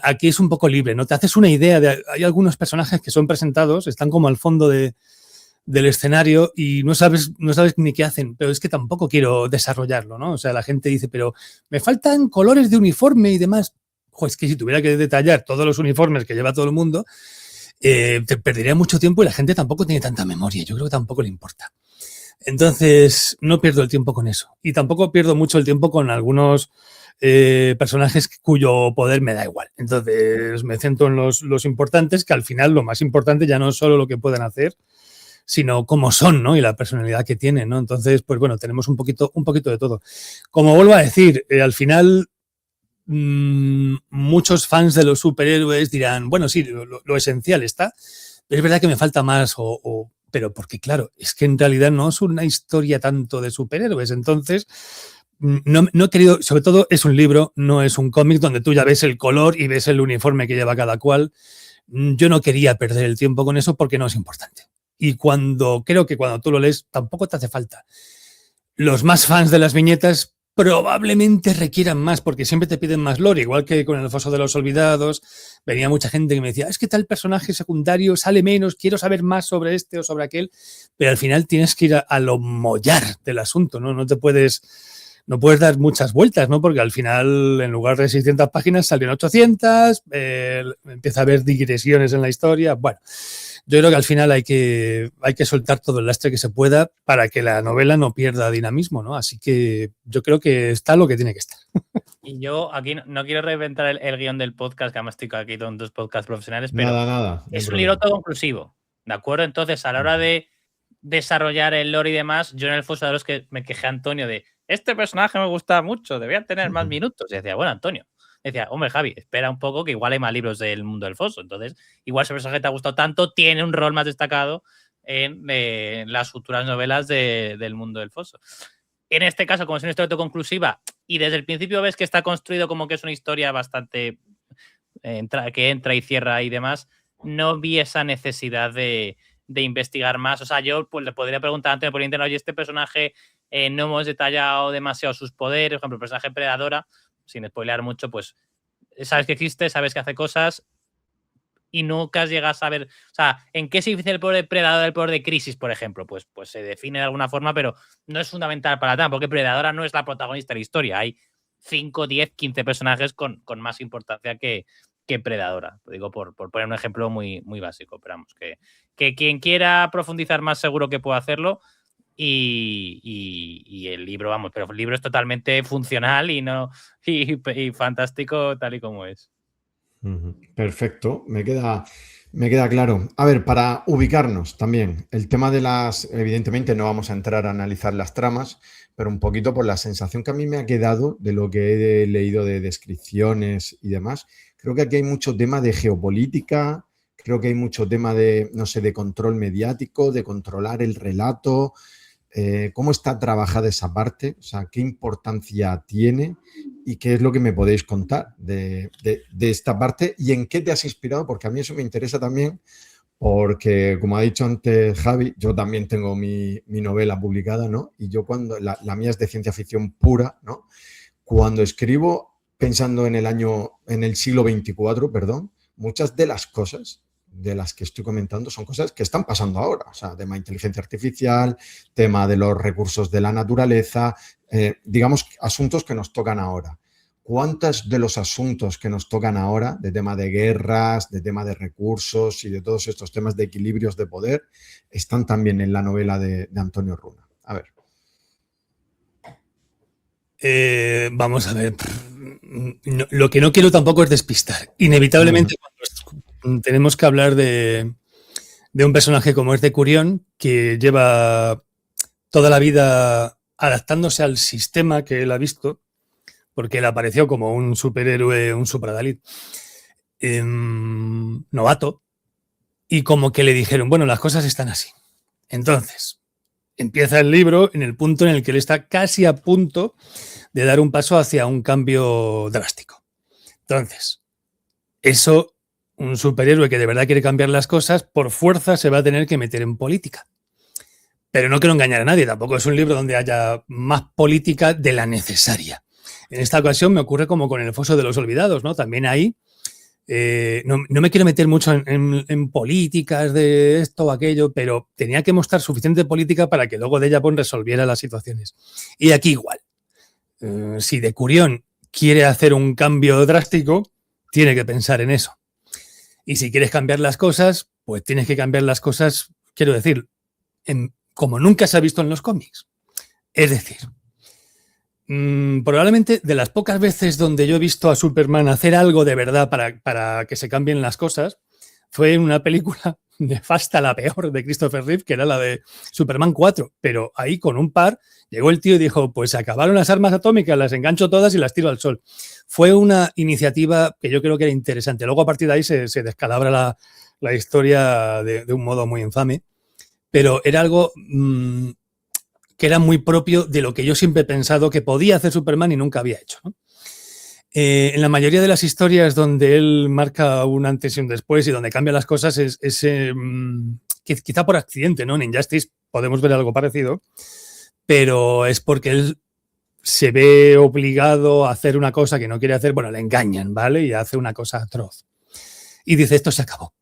Aquí es un poco libre, ¿no? Te haces una idea hay algunos personajes que son presentados, están como al fondo del escenario y no sabes ni qué hacen, pero es que tampoco quiero desarrollarlo, ¿no? O sea, la gente dice, pero me faltan colores de uniforme y demás. Joder, es que si tuviera que detallar todos los uniformes que lleva todo el mundo, te perdería mucho tiempo y la gente tampoco tiene tanta memoria. Yo creo que tampoco le importa. Entonces, no pierdo el tiempo con eso. Y tampoco pierdo mucho el tiempo con algunos personajes cuyo poder me da igual. Entonces, me centro en los importantes, que al final lo más importante ya no es solo lo que pueden hacer, sino cómo son, ¿no? Y la personalidad que tienen, ¿no? Entonces, pues bueno, tenemos un poquito de todo. Como vuelvo a decir, al final muchos fans de los superhéroes dirán, bueno, sí, lo esencial está, es verdad que me falta más, pero porque claro, es que en realidad no es una historia tanto de superhéroes, entonces no he querido, sobre todo es un libro, no es un cómic donde tú ya ves el color y ves el uniforme que lleva cada cual. Yo no quería perder el tiempo con eso porque no es importante. Y creo que cuando tú lo lees tampoco te hace falta. Los más fans de las viñetas probablemente requieran más porque siempre te piden más lore, igual que con El Foso de los Olvidados. Venía mucha gente que me decía, es que tal personaje secundario sale menos, quiero saber más sobre este o sobre aquel, pero al final tienes que ir a lo mollar del asunto, ¿no? No puedes dar muchas vueltas, ¿no? Porque al final, en lugar de 600 páginas, salen 800, empieza a haber digresiones en la historia. Bueno, yo creo que al final hay que soltar todo el lastre que se pueda para que la novela no pierda dinamismo, ¿no? Así que yo creo que está lo que tiene que estar. Y yo aquí no quiero reventar el guión del podcast, que además estoy aquí con 2 podcasts profesionales, pero Nada. es un libro autoconclusivo, ¿de acuerdo? Entonces, a la hora de desarrollar el lore y demás, yo en el foso de los que me quejé a Antonio de este personaje me gusta mucho, debía tener más minutos. Y decía, bueno, Antonio, decía, hombre, Javi, espera un poco que igual hay más libros del mundo del foso. Entonces, igual ese personaje te ha gustado tanto, tiene un rol más destacado en las futuras novelas del mundo del foso. En este caso, como es una historia autoconclusiva y desde el principio ves que está construido como que es una historia bastante que entra y cierra y demás, no vi esa necesidad de investigar más. O sea, yo pues le podría preguntar antes por internet, oye, este personaje no hemos detallado demasiado sus poderes, por ejemplo, el personaje Predadora, sin spoilear mucho, pues sabes que existe, sabes que hace cosas y nunca llegas a ver, o sea, ¿en qué se diferencia el poder de Predador del poder de Crisis, por ejemplo? Pues se define de alguna forma, pero no es fundamental para la trama, porque Predadora no es la protagonista de la historia. Hay 5, 10, 15 personajes con más importancia que Predadora. Lo digo por poner un ejemplo muy, muy básico, pero vamos, que quien quiera profundizar más seguro que puede hacerlo. Y el libro, vamos, pero el libro es totalmente funcional y fantástico tal y como es. Perfecto, me queda claro. A ver, para ubicarnos también, el tema de evidentemente no vamos a entrar a analizar las tramas, pero un poquito por la sensación que a mí me ha quedado de lo que he leído de descripciones y demás. Creo que aquí hay mucho tema de geopolítica, creo que hay mucho tema de, no sé, de control mediático, de controlar el relato. ¿Cómo está trabajada esa parte? O sea, ¿qué importancia tiene? ¿Y qué es lo que me podéis contar de esta parte? ¿Y en qué te has inspirado? Porque a mí eso me interesa también, porque como ha dicho antes Javi, yo también tengo mi novela publicada, ¿no? Y yo la mía es de ciencia ficción pura, ¿no? Cuando escribo pensando en el siglo XXIV, perdón, muchas de las cosas de las que estoy comentando son cosas que están pasando ahora, o sea, tema de inteligencia artificial, tema de los recursos de la naturaleza, digamos, asuntos que nos tocan ahora. ¿Cuántos de los asuntos que nos tocan ahora, de tema de guerras, de tema de recursos y de todos estos temas de equilibrios de poder, están también en la novela de Antonio Runa? A ver. Vamos a ver. No, lo que no quiero tampoco es despistar. Inevitablemente, cuando tenemos que hablar de un personaje como este Curión, que lleva toda la vida adaptándose al sistema que él ha visto, porque él apareció como un superhéroe, un supradalid, novato, y como que le dijeron, bueno, las cosas están así. Entonces, empieza el libro en el punto en el que él está casi a punto de dar un paso hacia un cambio drástico. Entonces, eso, un superhéroe que de verdad quiere cambiar las cosas, por fuerza se va a tener que meter en política. Pero no quiero engañar a nadie, tampoco es un libro donde haya más política de la necesaria. En esta ocasión me ocurre como con El Foso de los Olvidados, ¿no? También ahí no me quiero meter mucho en políticas de esto o aquello, pero tenía que mostrar suficiente política para que luego de ella pues, resolviera las situaciones. Y aquí igual. Si de Curión quiere hacer un cambio drástico, tiene que pensar en eso. Y si quieres cambiar las cosas, pues tienes que cambiar las cosas, quiero decir, como nunca se ha visto en los cómics. Es decir, probablemente de las pocas veces donde yo he visto a Superman hacer algo de verdad para que se cambien las cosas, fue en una película nefasta, la peor, de Christopher Reeve, que era la de Superman 4. Pero ahí con un par llegó el tío y dijo, pues se acabaron las armas atómicas, las engancho todas y las tiro al sol. Fue una iniciativa que yo creo que era interesante. Luego a partir de ahí se descalabra la historia de un modo muy infame, pero era algo que era muy propio de lo que yo siempre he pensado que podía hacer Superman y nunca había hecho, ¿no? En la mayoría de las historias donde él marca un antes y un después y donde cambia las cosas es quizá por accidente, ¿no? En Injustice podemos ver algo parecido, pero es porque él se ve obligado a hacer una cosa que no quiere hacer, bueno, le engañan, ¿vale? Y hace una cosa atroz. Y dice, esto se acabó.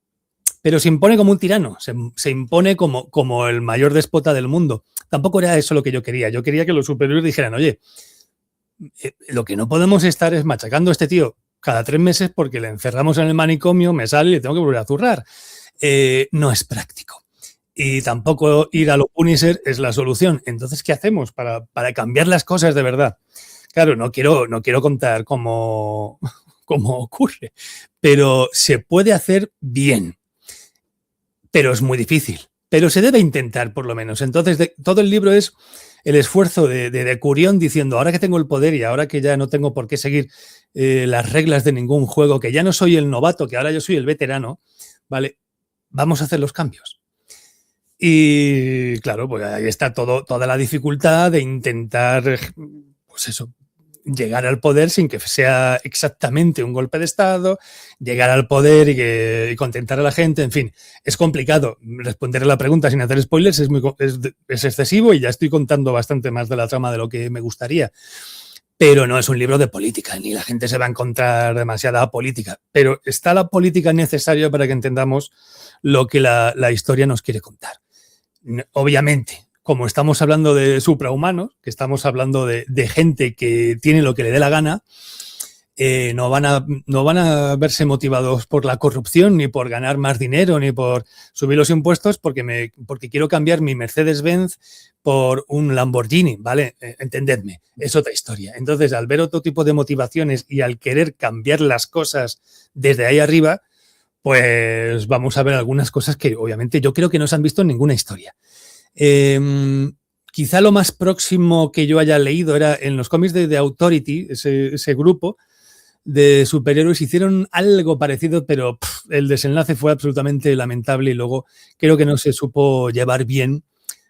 Pero se impone como un tirano, se impone como el mayor déspota del mundo. Tampoco era eso lo que yo quería. Yo quería que los superhéroes dijeran, oye, lo que no podemos estar es machacando a este tío cada 3 meses porque le encerramos en el manicomio, me sale y le tengo que volver a zurrar. No es práctico. Y tampoco ir a lo Punisher es la solución. Entonces, ¿qué hacemos para cambiar las cosas de verdad? Claro, no quiero contar cómo ocurre, pero se puede hacer bien. Pero es muy difícil. Pero se debe intentar, por lo menos. Entonces, todo el libro es el esfuerzo de Curión diciendo, ahora que tengo el poder y ahora que ya no tengo por qué seguir las reglas de ningún juego, que ya no soy el novato, que ahora yo soy el veterano, ¿vale? Vamos a hacer los cambios. Y claro, pues ahí está toda la dificultad de intentar, pues eso, llegar al poder sin que sea exactamente un golpe de Estado, llegar al poder y contentar a la gente, en fin, es complicado. Responder a la pregunta sin hacer spoilers es excesivo y ya estoy contando bastante más de la trama de lo que me gustaría. Pero no es un libro de política, ni la gente se va a encontrar demasiada política, pero está la política necesaria para que entendamos lo que la historia nos quiere contar. Obviamente, como estamos hablando de suprahumanos, que estamos hablando de gente que tiene lo que le dé la gana, no van a verse motivados por la corrupción, ni por ganar más dinero, ni por subir los impuestos, porque quiero cambiar mi Mercedes-Benz por un Lamborghini, ¿vale? Entendedme, es otra historia. Entonces, al ver otro tipo de motivaciones y al querer cambiar las cosas desde ahí arriba, pues vamos a ver algunas cosas que obviamente yo creo que no se han visto en ninguna historia. Quizá lo más próximo que yo haya leído era en los cómics de The Authority, ese grupo de superhéroes hicieron algo parecido, pero el desenlace fue absolutamente lamentable y luego creo que no se supo llevar bien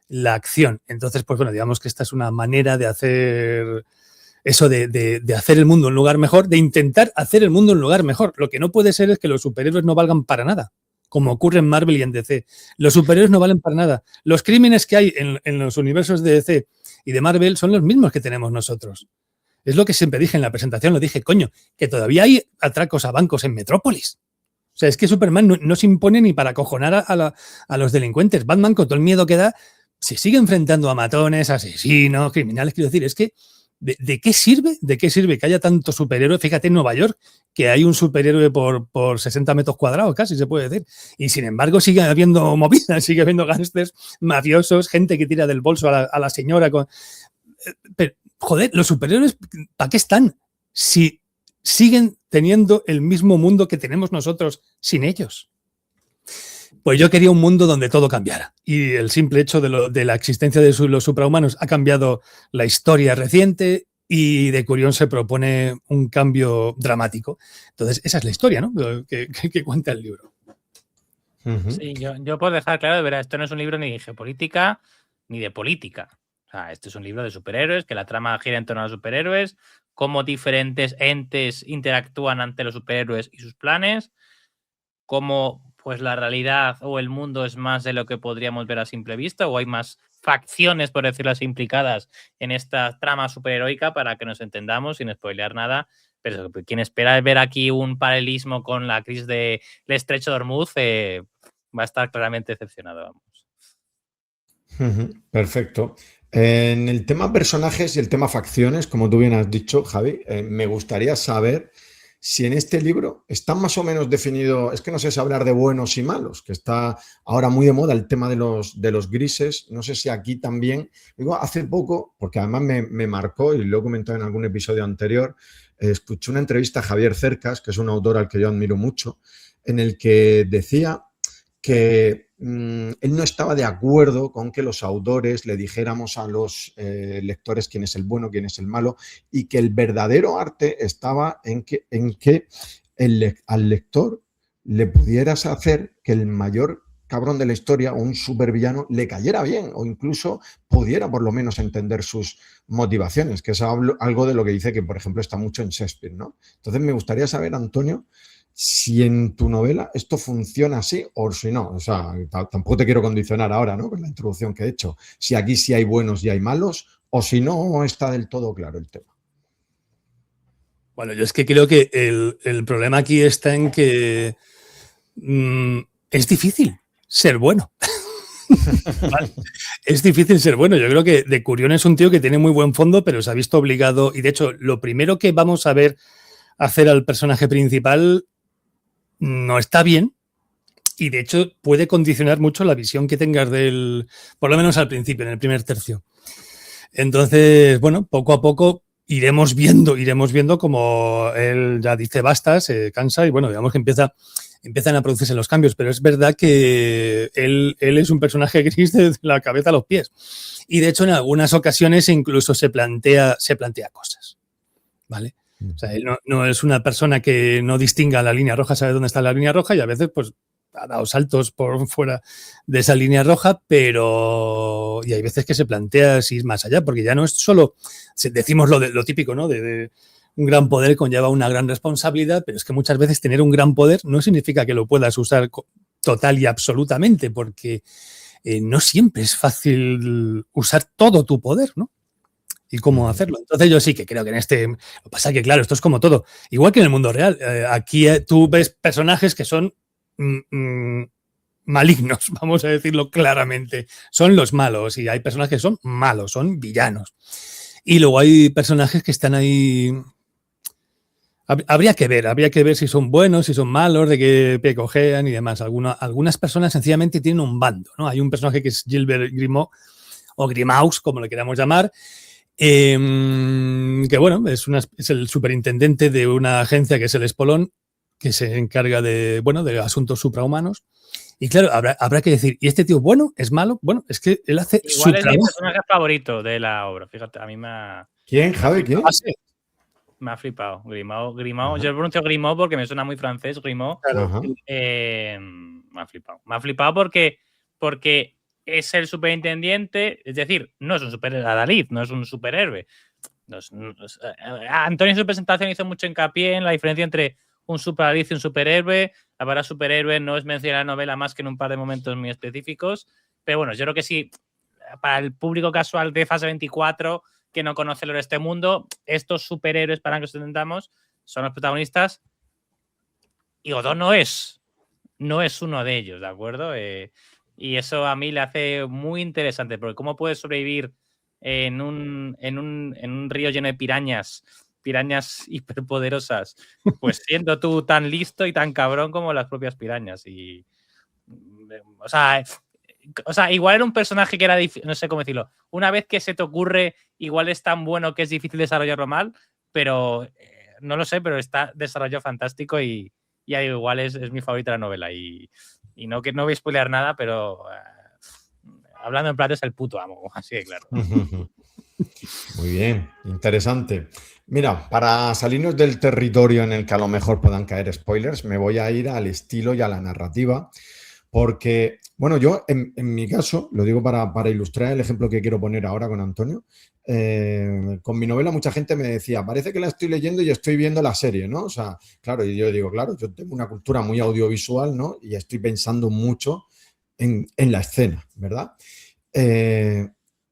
la acción. Entonces, pues bueno, digamos que esta es una manera de hacer eso, de hacer el mundo un lugar mejor, de intentar hacer el mundo un lugar mejor. Lo que no puede ser es que los superhéroes no valgan para nada, como ocurre en Marvel y en DC. Los superhéroes no valen para nada. Los crímenes que hay en los universos de DC y de Marvel son los mismos que tenemos nosotros. Es lo que siempre dije en la presentación, lo dije, coño, que todavía hay atracos a bancos en Metrópolis. O sea, es que Superman no se impone ni para acojonar a los delincuentes. Batman, con todo el miedo que da, se sigue enfrentando a matones, asesinos, criminales. Quiero decir, es que ¿de qué sirve? ¿De qué sirve que haya tanto superhéroe? Fíjate en Nueva York, que hay un superhéroe por 60 metros cuadrados, casi se puede decir. Y sin embargo sigue habiendo movidas, sigue habiendo gángsters, mafiosos, gente que tira del bolso a la señora. Pero, joder, los superhéroes, ¿para qué están? Si siguen teniendo el mismo mundo que tenemos nosotros sin ellos. Pues yo quería un mundo donde todo cambiara. Y el simple hecho de la existencia de los suprahumanos ha cambiado la historia reciente y de Curión se propone un cambio dramático. Entonces, esa es la historia, ¿no? Que cuenta el libro. Sí, yo puedo dejar claro, de verdad, esto no es un libro ni de geopolítica ni de política. O sea, este es un libro de superhéroes, que la trama gira en torno a los superhéroes, cómo diferentes entes interactúan ante los superhéroes y sus planes, cómo pues la realidad o el mundo es más de lo que podríamos ver a simple vista, o hay más facciones, por decirlo así, implicadas en esta trama superheroica, para que nos entendamos sin spoilear nada. Pero quien espera ver aquí un paralelismo con la crisis del Estrecho de Hormuz va a estar claramente decepcionado, vamos. Perfecto. En el tema personajes y el tema facciones, como tú bien has dicho, Javi, me gustaría saber si en este libro están más o menos definidos, es que no sé si hablar de buenos y malos, que está ahora muy de moda el tema de los grises. No sé si aquí también, digo, hace poco, porque además me marcó y lo he comentado en algún episodio anterior, escuché una entrevista a Javier Cercas, que es un autor al que yo admiro mucho, en el que decía que él no estaba de acuerdo con que los autores le dijéramos a los lectores quién es el bueno, quién es el malo, y que el verdadero arte estaba en que al lector le pudieras hacer que el mayor cabrón de la historia o un supervillano le cayera bien o incluso pudiera por lo menos entender sus motivaciones, que es algo de lo que dice que, por ejemplo, está mucho en Shakespeare, ¿no? Entonces me gustaría saber, Antonio, si en tu novela esto funciona así o si no. O sea, tampoco te quiero condicionar ahora, ¿no? Con la introducción que he hecho. Si aquí sí hay buenos y hay malos o si no está del todo claro el tema. Bueno, yo es que creo que el problema aquí está en que es difícil ser bueno. ¿Vale? Es difícil ser bueno. Yo creo que de Curión es un tío que tiene muy buen fondo, pero se ha visto obligado. Y de hecho, lo primero que vamos a ver hacer al personaje principal no está bien. Y de hecho, puede condicionar mucho la visión que tengas del. Por lo menos al principio, en el primer tercio. Entonces, bueno, poco a poco iremos viendo como él ya dice basta, se cansa y bueno, digamos que empiezan a producirse los cambios, pero es verdad que él es un personaje gris desde la cabeza a los pies. Y de hecho, en algunas ocasiones incluso se plantea cosas, ¿vale? O sea, él no es una persona que no distinga la línea roja, sabe dónde está la línea roja y a veces, pues, ha dado saltos por fuera de esa línea roja, pero y hay veces que se plantea si ir más allá, porque ya no es solo, decimos lo típico, ¿no? De un gran poder conlleva una gran responsabilidad, pero es que muchas veces tener un gran poder no significa que lo puedas usar total y absolutamente, porque no siempre es fácil usar todo tu poder, ¿no? Y cómo hacerlo. Entonces yo sí que creo que en este... Lo que pasa es que, claro, esto es como todo. Igual que en el mundo real. Aquí tú ves personajes que son malignos, vamos a decirlo claramente. Son los malos y hay personajes que son malos, son villanos. Y luego hay personajes que están ahí... Habría que ver si son buenos, si son malos, de qué pie cojean y demás. Algunas personas sencillamente tienen un bando, ¿no? Hay un personaje que es Gilbert Grimaud, o Grimaus, como le queramos llamar, que bueno, es el superintendente de una agencia que es el Espolón, que se encarga de asuntos suprahumanos. Y claro, habrá que decir, ¿y este tío bueno? ¿Es malo? Bueno, es que él hace igual su es trabajo. mi personaje favorito de la obra. Fíjate, a mí me ha... ¿Quién, Javi? ¿Quién? Me ha flipado. Grimaud. Yo pronuncio Grimaud porque me suena muy francés, Grimaud. Me ha flipado. Me ha flipado porque es el superintendiente, es decir, no es un Adalid, no es un superhéroe. Antonio en su presentación hizo mucho hincapié en la diferencia entre un superhéroe y un superhéroe. La palabra superhéroe no es mencionada en la novela más que en un par de momentos muy específicos. Pero bueno, yo creo que sí, para el público casual de Fase 24 que no conoce lo de este mundo, estos superhéroes, para que os entendamos, son los protagonistas. Y Godot no es uno de ellos, ¿de acuerdo? Y eso a mí le hace muy interesante, porque cómo puedes sobrevivir en un río lleno de pirañas hiperpoderosas, pues siendo tú tan listo y tan cabrón como las propias pirañas. Y, o sea, igual era un personaje que era difícil, no sé cómo decirlo. Una vez que se te ocurre, igual es tan bueno que es difícil desarrollarlo mal, pero no lo sé, pero está desarrollado fantástico y igual es mi favorita la novela. Y no voy a spoilear nada, pero hablando en plata es el puto amo, así de claro. Muy bien, interesante. Mira, para salirnos del territorio en el que a lo mejor puedan caer spoilers, me voy a ir al estilo y a la narrativa, porque, bueno, yo en mi caso, lo digo para ilustrar el ejemplo que quiero poner ahora con Antonio, con mi novela mucha gente me decía, parece que la estoy leyendo y estoy viendo la serie, ¿no? O sea, claro, y yo digo, claro, yo tengo una cultura muy audiovisual, ¿no? Y estoy pensando mucho en la escena, ¿verdad?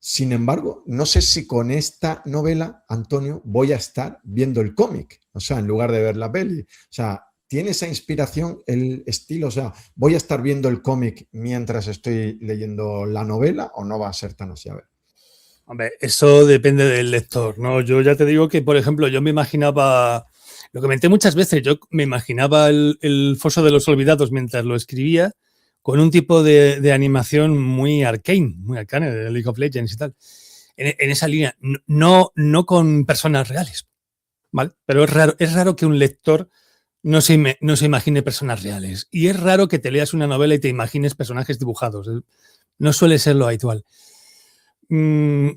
Sin embargo, no sé si con esta novela, Antonio, voy a estar viendo el cómic, o sea, en lugar de ver la peli. O sea, ¿tiene esa inspiración el estilo? O sea, ¿voy a estar viendo el cómic mientras estoy leyendo la novela o no va a ser tan así? A ver. Hombre, eso depende del lector, ¿no? Yo ya te digo que, por ejemplo, yo me imaginaba, lo comenté muchas veces, yo me imaginaba el Foso de los Olvidados mientras lo escribía con un tipo de animación muy arcane, de League of Legends y tal. En esa línea, no con personas reales, ¿vale? Pero es raro que un lector no se imagine personas reales. Y es raro que te leas una novela y te imagines personajes dibujados. No suele ser lo habitual.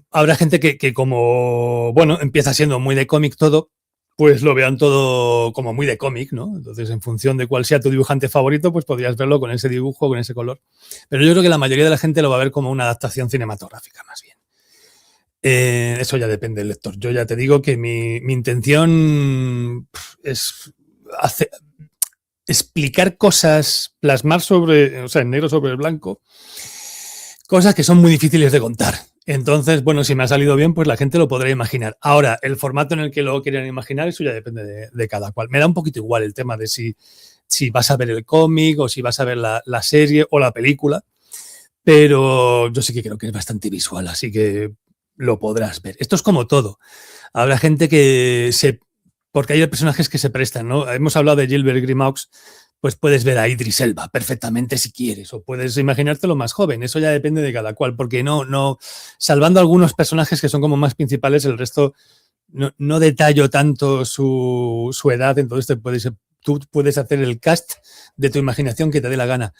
Habrá gente que como, bueno, empieza siendo muy de cómic todo pues lo vean todo como muy de cómic, ¿no? Entonces, en función de cuál sea tu dibujante favorito, pues podrías verlo con ese dibujo, con ese color. Pero yo creo que la mayoría de la gente lo va a ver como una adaptación cinematográfica, más bien. Eso ya depende del lector. Yo ya te digo que mi intención es explicar cosas, plasmar en negro sobre blanco, cosas que son muy difíciles de contar. Entonces, bueno, si me ha salido bien, pues la gente lo podrá imaginar. Ahora, el formato en el que lo quieran imaginar, eso ya depende de cada cual. Me da un poquito igual el tema de si vas a ver el cómic o si vas a ver la serie o la película, pero yo sí que creo que es bastante visual, así que lo podrás ver. Esto es como todo. Habrá gente porque hay personajes que se prestan, ¿no? Hemos hablado de Gilbert Grimaux, pues puedes ver a Idris Elba perfectamente si quieres, o puedes imaginártelo más joven. Eso ya depende de cada cual, porque salvando algunos personajes que son como más principales, el resto no detallo tanto su edad, entonces tú puedes hacer el cast de tu imaginación que te dé la gana.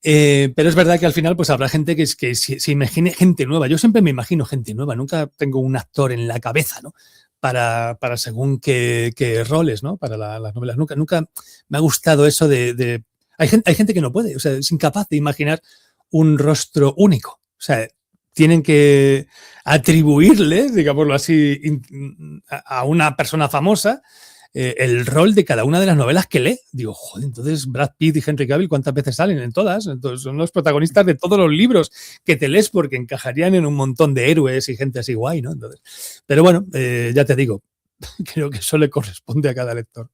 Pero es verdad que al final pues habrá gente que se imagine gente nueva. Yo siempre me imagino gente nueva, nunca tengo un actor en la cabeza, ¿no? Para según qué roles, ¿no? Para las novelas. Nunca me ha gustado eso de... Hay gente que no puede, o sea, es incapaz de imaginar un rostro único. O sea, tienen que atribuirle, digámoslo así, a una persona famosa el rol de cada una de las novelas que lee. Digo, joder, entonces Brad Pitt y Henry Cavill, ¿cuántas veces salen? En todas. Entonces son los protagonistas de todos los libros que te lees porque encajarían en un montón de héroes y gente así guay, ¿no? Entonces, pero bueno, ya te digo, creo que eso le corresponde a cada lector.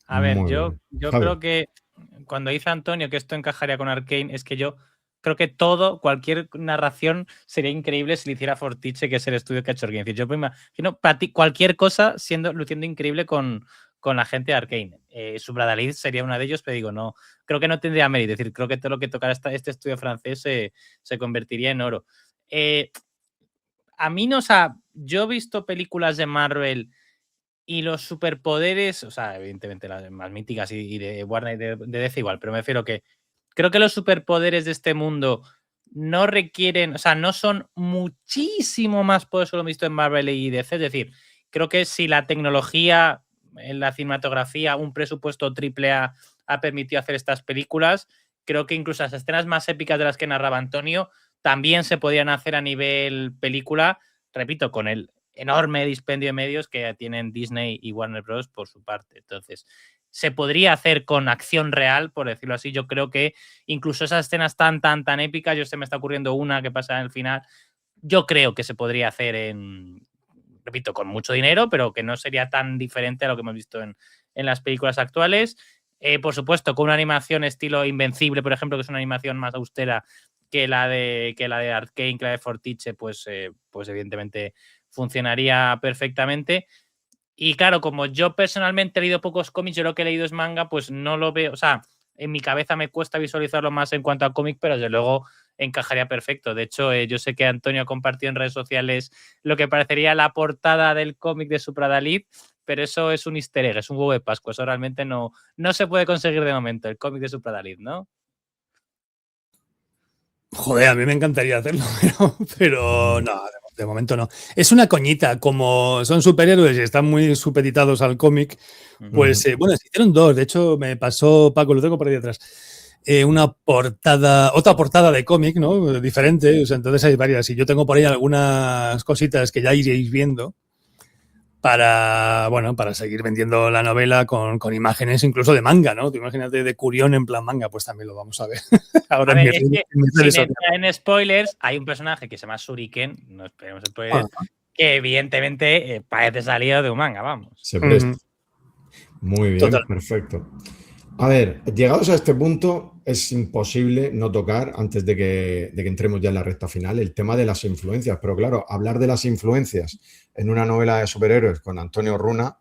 A ver, yo creo que cuando dice Antonio que esto encajaría con Arcane, es que yo creo que cualquier narración sería increíble si le hiciera Fortiche, que es el estudio que ha hecho Arcane. Yo me imagino para ti cualquier cosa luciendo increíble con la gente de Arcane. Subradalid sería una de ellos, pero digo, no, creo que no tendría mérito. Es decir, creo que todo lo que tocara este estudio francés se convertiría en oro. A mí no, o sea, yo he visto películas de Marvel y los superpoderes, o sea, evidentemente las más míticas y de Warner y de DC igual, pero me refiero que creo que los superpoderes de este mundo no requieren, o sea, no son muchísimo más poderosos que lo visto en Marvel y DC. Es decir, creo que si la tecnología en la cinematografía, un presupuesto AAA ha permitido hacer estas películas, creo que incluso las escenas más épicas de las que narraba Antonio también se podían hacer a nivel película, repito, con el enorme dispendio de medios que tienen Disney y Warner Bros. Por su parte. Entonces, se podría hacer con acción real, por decirlo así. Yo creo que incluso esas escenas tan épicas, se me está ocurriendo una que pasa en el final, yo creo que se podría hacer repito, con mucho dinero, pero que no sería tan diferente a lo que hemos visto en las películas actuales. Por supuesto, con una animación estilo Invencible, por ejemplo, que es una animación más austera que la de Arcane, que la de Fortiche, pues evidentemente funcionaría perfectamente. Y claro, como yo personalmente he leído pocos cómics, yo lo que he leído es manga, pues no lo veo, o sea, en mi cabeza me cuesta visualizarlo más en cuanto a cómic, pero desde luego encajaría perfecto. De hecho, yo sé que Antonio ha compartido en redes sociales lo que parecería la portada del cómic de Supradalid, pero eso es un easter egg, es un huevo de Pascua, eso realmente no se puede conseguir de momento, el cómic de Supradalid, ¿no? Joder, a mí me encantaría hacerlo, pero no, de momento no. Es una coñita, como son superhéroes y están muy supeditados al cómic, pues bueno, se hicieron dos. De hecho, me pasó, Paco, lo tengo por ahí detrás, otra portada de cómic, ¿no? Diferente, o sea, entonces hay varias. Y yo tengo por ahí algunas cositas que ya iréis viendo para seguir vendiendo la novela con imágenes incluso de manga, ¿no? Tú imagínate de Curión en plan manga, pues también lo vamos a ver. Ahora a ver, es que sin entrar en spoilers, hay un personaje que se llama Shuriken, no esperemos spoilers, que evidentemente parece salido de un manga, vamos. Se presta. Muy bien, total. Perfecto. A ver, llegados a este punto, es imposible no tocar, antes de que entremos ya en la recta final, el tema de las influencias. Pero claro, hablar de las influencias en una novela de superhéroes con Antonio Runa,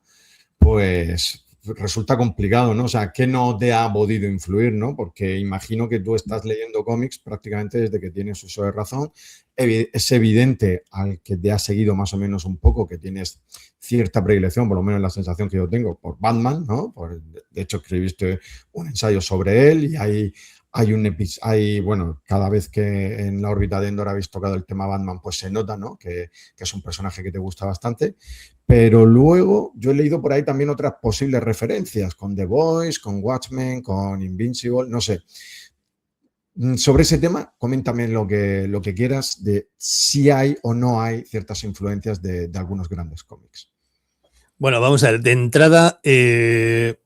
pues resulta complicado, ¿no? O sea, ¿qué no te ha podido influir, no? Porque imagino que tú estás leyendo cómics prácticamente desde que tienes uso de razón. Es evidente, al que te ha seguido más o menos un poco, que tienes cierta predilección, por lo menos la sensación que yo tengo, por Batman, ¿no? De hecho, escribiste un ensayo sobre él y hay Bueno, cada vez que en la órbita de Endor habéis tocado el tema Batman, pues se nota, ¿no? Que es un personaje que te gusta bastante. Pero luego yo he leído por ahí también otras posibles referencias con The Voice, con Watchmen, con Invincible, no sé. Sobre ese tema, coméntame lo que quieras de si hay o no hay ciertas influencias de algunos grandes cómics. Bueno, vamos a ver. De entrada, se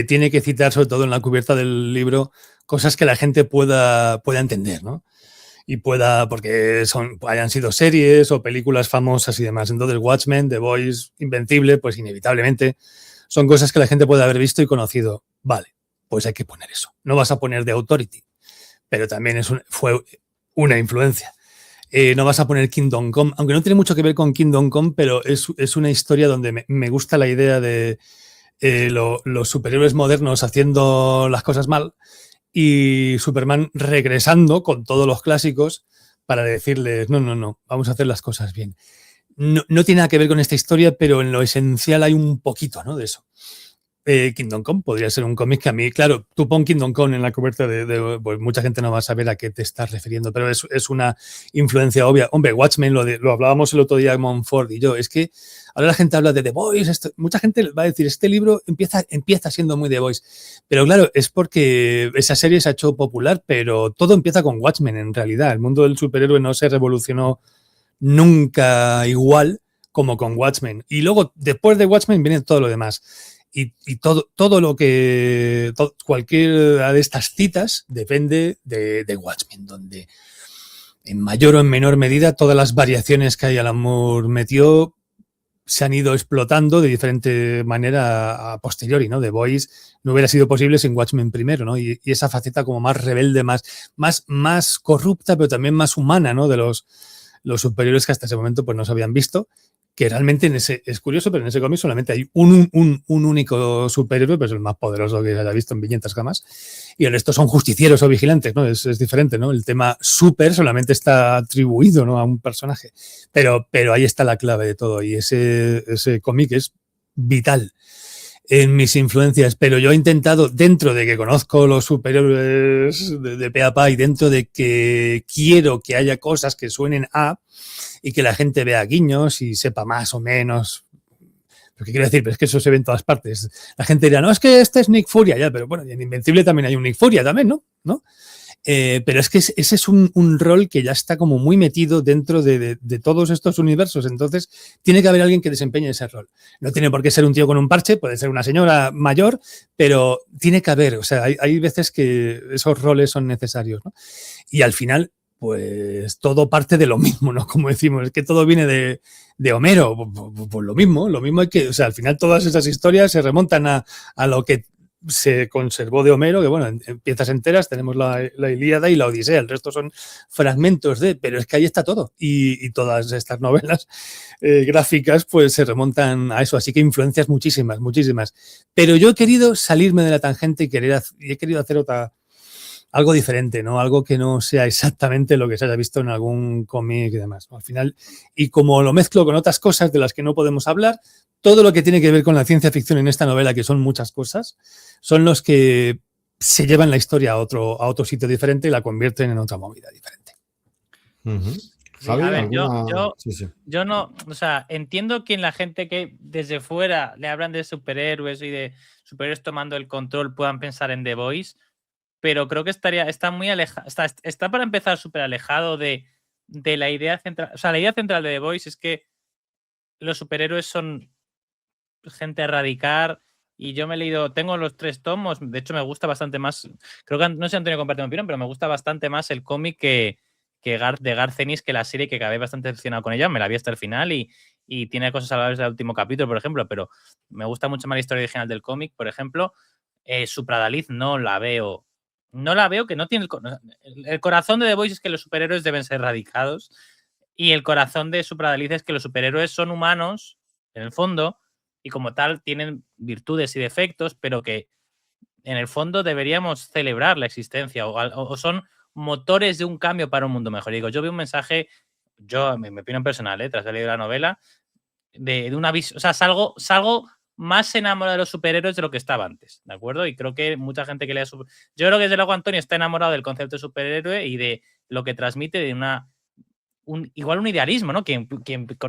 tiene que citar, sobre todo en la cubierta del libro, cosas que la gente pueda entender, ¿no? Y porque hayan sido series o películas famosas y demás. Entonces, Watchmen, The Voice, Invencible, pues inevitablemente son cosas que la gente puede haber visto y conocido. Vale, pues hay que poner eso. No vas a poner The Authority, pero también fue una influencia. No vas a poner Kingdom Come, aunque no tiene mucho que ver con Kingdom Come, pero es una historia donde me gusta la idea de los superhéroes modernos haciendo las cosas mal y Superman regresando con todos los clásicos para decirles, no, vamos a hacer las cosas bien. No tiene nada que ver con esta historia, pero en lo esencial hay un poquito, ¿no?, de eso. Kingdom Come podría ser un cómic que a mí, claro, tú pon Kingdom Come en la cubierta pues mucha gente no va a saber a qué te estás refiriendo, pero es una influencia obvia. Hombre, Watchmen, lo hablábamos el otro día Montfort y yo, es que ahora la gente habla de The Voice, mucha gente va a decir, este libro empieza siendo muy The Voice, pero claro, es porque esa serie se ha hecho popular, pero todo empieza con Watchmen en realidad. El mundo del superhéroe no se revolucionó nunca igual como con Watchmen. Y luego, después de Watchmen, viene todo lo demás. Y todo lo que... cualquiera de estas citas depende de Watchmen, donde en mayor o en menor medida todas las variaciones que Alan Moore metió se han ido explotando de diferente manera a posteriori, ¿no? The Voice no hubiera sido posible sin Watchmen primero, ¿no? Y esa faceta como más rebelde, más corrupta, pero también más humana, ¿no?, de los superiores que hasta ese momento pues no se habían visto, que realmente es curioso, pero en ese cómic solamente hay un único superhéroe, pues el más poderoso que se haya visto en viñetas jamás, y el resto son justicieros o vigilantes, ¿no? Es diferente, ¿no? El tema super solamente está atribuido, ¿no?, a un personaje, pero ahí está la clave de todo, y ese cómic es vital en mis influencias, pero yo he intentado, dentro de que conozco los superhéroes de pe a pa y dentro de que quiero que haya cosas que suenen a y que la gente vea guiños y sepa más o menos. ¿Pero qué quiero decir? Pero es que eso se ve en todas partes. La gente dirá, no, es que este es Nick Furia, ya, pero bueno, en Invencible también hay un Nick Furia también, ¿no? Pero es que ese es un rol que ya está como muy metido dentro de todos estos universos, entonces tiene que haber alguien que desempeñe ese rol. No tiene por qué ser un tío con un parche, puede ser una señora mayor, pero tiene que haber, o sea, hay veces que esos roles son necesarios, ¿no? Y al final, pues todo parte de lo mismo, ¿no? Como decimos, es que todo viene de Homero, pues lo mismo hay que, o sea, al final todas esas historias se remontan a lo que se conservó de Homero, que bueno, en piezas enteras tenemos la Ilíada y la Odisea, el resto son fragmentos pero es que ahí está todo, y todas estas novelas gráficas pues se remontan a eso, así que influencias muchísimas, pero yo he querido salirme de la tangente y he querido hacer algo diferente, ¿no? Algo que no sea exactamente lo que se haya visto en algún cómic y demás, ¿no? Al final, y como lo mezclo con otras cosas de las que no podemos hablar, todo lo que tiene que ver con la ciencia ficción en esta novela, que son muchas cosas, son los que se llevan la historia a otro sitio diferente y la convierten en otra movida diferente. Sí, a ver, yo no, o sea, entiendo que la gente que desde fuera le hablan de superhéroes y de superhéroes tomando el control puedan pensar en The Voice, pero creo que está muy alejado, está para empezar súper alejado de la idea central. O sea, la idea central de The Voice es que los superhéroes son gente a erradicar, y yo me he leído, tengo los 3 tomos, de hecho me gusta bastante más, creo que no sé si Antonio comparte mi opinión, pero me gusta bastante más el cómic de Garth Ennis que la serie, que acabé bastante decepcionado con ella, me la vi hasta el final y tiene cosas salvables del último capítulo, por ejemplo, pero me gusta mucho más la historia original del cómic, por ejemplo. Supradalid no la veo, que no tiene el corazón de The Voice es que los superhéroes deben ser erradicados, y el corazón de Supradalid es que los superhéroes son humanos, en el fondo, y como tal tienen virtudes y defectos, pero que en el fondo deberíamos celebrar la existencia, o son motores de un cambio para un mundo mejor. Y digo, yo veo un mensaje, mi opinión personal, tras haber leído la novela, de una visión, o sea, salgo más enamorado de los superhéroes de lo que estaba antes, ¿de acuerdo? Y creo que mucha gente que lea... Yo creo que desde luego Antonio está enamorado del concepto de superhéroe y de lo que transmite de igual un idealismo, ¿no? Quien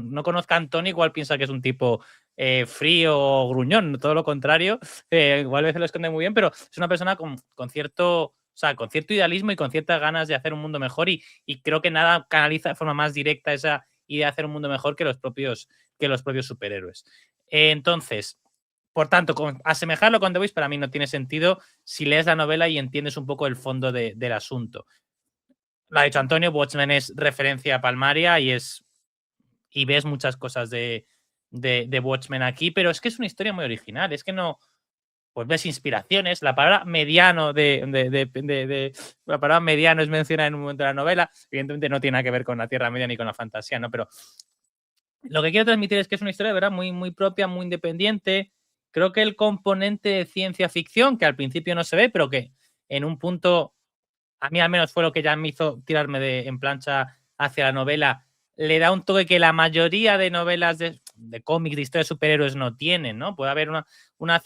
no conozca a Antonio igual piensa que es un tipo frío o gruñón, todo lo contrario. Igual a veces lo esconde muy bien, pero es una persona con cierto... O sea, con cierto idealismo y con ciertas ganas de hacer un mundo mejor y creo que nada canaliza de forma más directa esa idea de hacer un mundo mejor que los propios superhéroes. Entonces, por tanto, asemejarlo con The Voice para mí no tiene sentido si lees la novela y entiendes un poco el fondo del asunto. Lo ha dicho Antonio, Watchmen es referencia a Palmaria y ves muchas cosas de Watchmen aquí, pero es que es una historia muy original, es que no... Pues ves inspiraciones. La palabra mediano la palabra mediano es mencionada en un momento de la novela. Evidentemente no tiene nada que ver con la Tierra Media ni con la fantasía, ¿no? Pero lo que quiero transmitir es que es una historia de verdad muy, muy propia, muy independiente. Creo que el componente de ciencia ficción, que al principio no se ve, pero que en un punto, a mí al menos fue lo que ya me hizo tirarme en plancha hacia la novela, le da un toque que la mayoría de novelas de cómics, de historia de superhéroes no tienen, ¿no? Puede haber una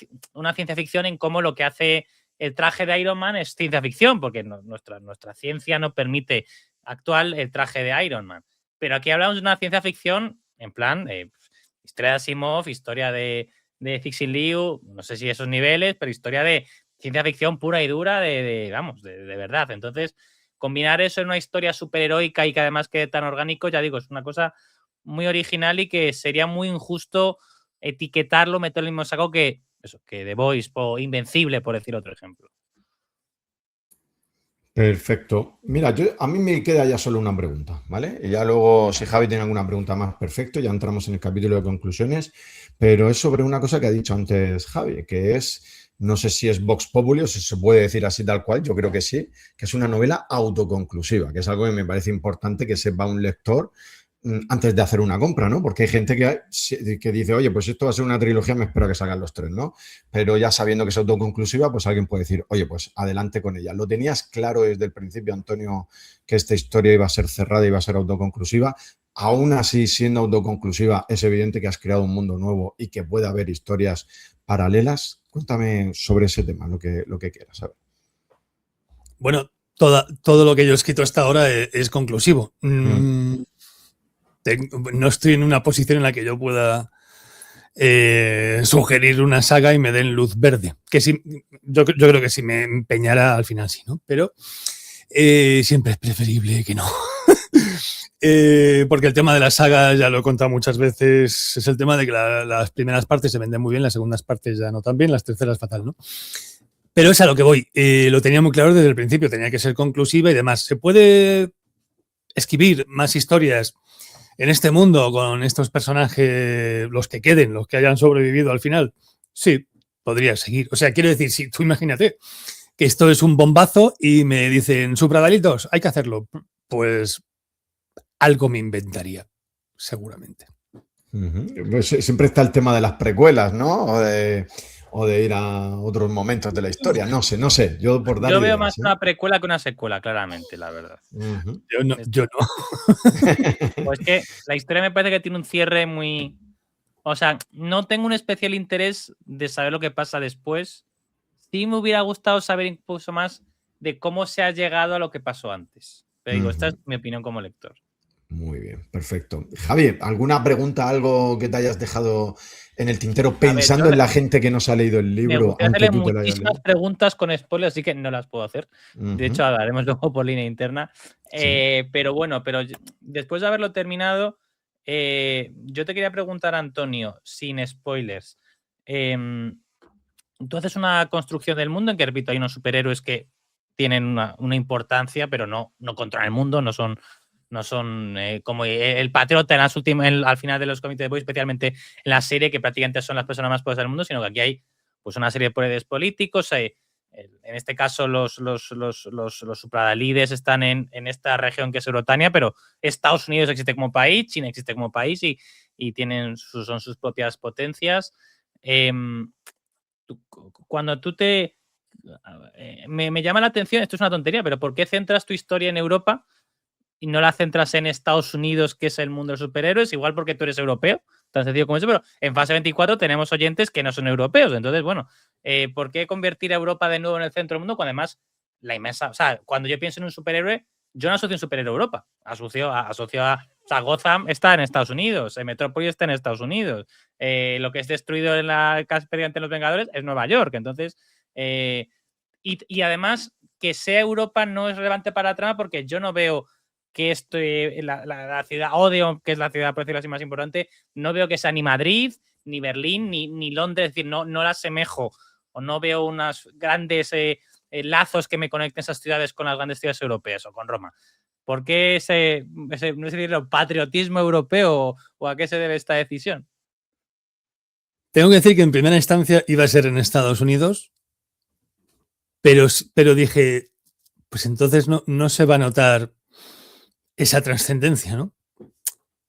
ciencia ficción en cómo lo que hace el traje de Iron Man es ciencia ficción, porque nuestra ciencia no permite actual el traje de Iron Man. Pero aquí hablamos de una ciencia ficción en plan historia de Asimov, historia de Cixin Liu, no sé si esos niveles, pero historia de ciencia ficción pura y dura de verdad. Entonces, combinar eso en una historia superheroica y que además quede tan orgánico, ya digo, es una cosa muy original y que sería muy injusto etiquetarlo, meterlo en el mismo saco que The Voice o Invencible, por decir otro ejemplo. Perfecto. Mira, a mí me queda ya solo una pregunta, ¿vale? Y ya luego, si Javi tiene alguna pregunta más, perfecto, ya entramos en el capítulo de conclusiones, pero es sobre una cosa que ha dicho antes Javi, que es, no sé si es Vox Populi o si se puede decir así tal cual, yo creo que sí, que es una novela autoconclusiva, que es algo que me parece importante que sepa un lector antes de hacer una compra, ¿no? Porque hay gente que dice, oye, pues esto va a ser una trilogía, me espero que salgan los 3, ¿no? Pero ya sabiendo que es autoconclusiva, pues alguien puede decir, oye, pues adelante con ella. ¿Lo tenías claro desde el principio, Antonio, que esta historia iba a ser cerrada y iba a ser autoconclusiva? Aún así, siendo autoconclusiva, es evidente que has creado un mundo nuevo y que puede haber historias paralelas. Cuéntame sobre ese tema, lo que quieras saber. Bueno, todo lo que yo he escrito hasta ahora es conclusivo. No estoy en una posición en la que yo pueda sugerir una saga y me den luz verde. Que sí, yo creo que si me empeñara al final sí, ¿no? Pero siempre es preferible que no. Porque el tema de la saga, ya lo he contado muchas veces, es el tema de que las primeras partes se venden muy bien, las segundas partes ya no tan bien, las terceras fatal, ¿no? Pero es a lo que voy. Lo tenía muy claro desde el principio, tenía que ser conclusiva y demás. ¿Se puede escribir más historias en este mundo con estos personajes, los que queden, los que hayan sobrevivido al final? Sí, podría seguir. O sea, quiero decir, si tú imagínate que esto es un bombazo y me dicen supradalitos, hay que hacerlo, pues algo me inventaría, seguramente. Pues siempre está el tema de las precuelas, ¿no? O de ir a otros momentos de la historia. No sé. Yo veo ideas, más una precuela que una secuela, claramente, la verdad. Yo no. Pues que la historia me parece que tiene un cierre muy... O sea, no tengo un especial interés de saber lo que pasa después. Sí me hubiera gustado saber incluso más de cómo se ha llegado a lo que pasó antes. Pero digo, esta es mi opinión como lector. Muy bien, perfecto. Javi, ¿alguna pregunta, algo que te hayas dejado en el tintero pensando en la gente que no se ha leído el libro? Me gustaría hacerle muchísimas preguntas con spoilers, así que no las puedo hacer. De hecho, hablaremos luego por línea interna. Sí. Pero bueno, después de haberlo terminado, yo te quería preguntar, Antonio, sin spoilers. Tú haces una construcción del mundo en que, repito, hay unos superhéroes que tienen una importancia, pero no controlan el mundo, no son como el patriota al final de los cómics de The Boys, especialmente en la serie, que prácticamente son las personas más poderosas del mundo, sino que aquí hay pues una serie de poderes políticos. En este caso, los supradalides están en esta región que es Eurotania, pero Estados Unidos existe como país, China existe como país y son sus propias potencias. Cuando tú me llama la atención, esto es una tontería, pero ¿por qué centras tu historia en Europa? y no la centras en Estados Unidos, que es el mundo de los superhéroes, igual porque tú eres europeo, tan sencillo como eso, pero en fase 24 tenemos oyentes que no son europeos. Entonces, bueno, ¿por qué convertir a Europa de nuevo en el centro del mundo cuando además la inmensa, o sea, cuando yo pienso en un superhéroe, yo no asocio un superhéroe a Europa, asocio a o sea, Gotham está en Estados Unidos, Metrópolis está en Estados Unidos, lo que es destruido en la Casperia ante los Vengadores es Nueva York. Entonces, y además, que sea Europa no es relevante para la trama porque yo no veo que la ciudad Odeon, que es la ciudad, por decirlo así, más importante, no veo que sea ni Madrid, ni Berlín, ni Londres, es decir, no la asemejo o no veo unos grandes lazos que me conecten esas ciudades con las grandes ciudades europeas o con Roma. ¿Por qué ese no sé decirlo, patriotismo europeo o a qué se debe esta decisión? Tengo que decir que en primera instancia iba a ser en Estados Unidos, pero dije, pues entonces no se va a notar esa trascendencia, ¿no?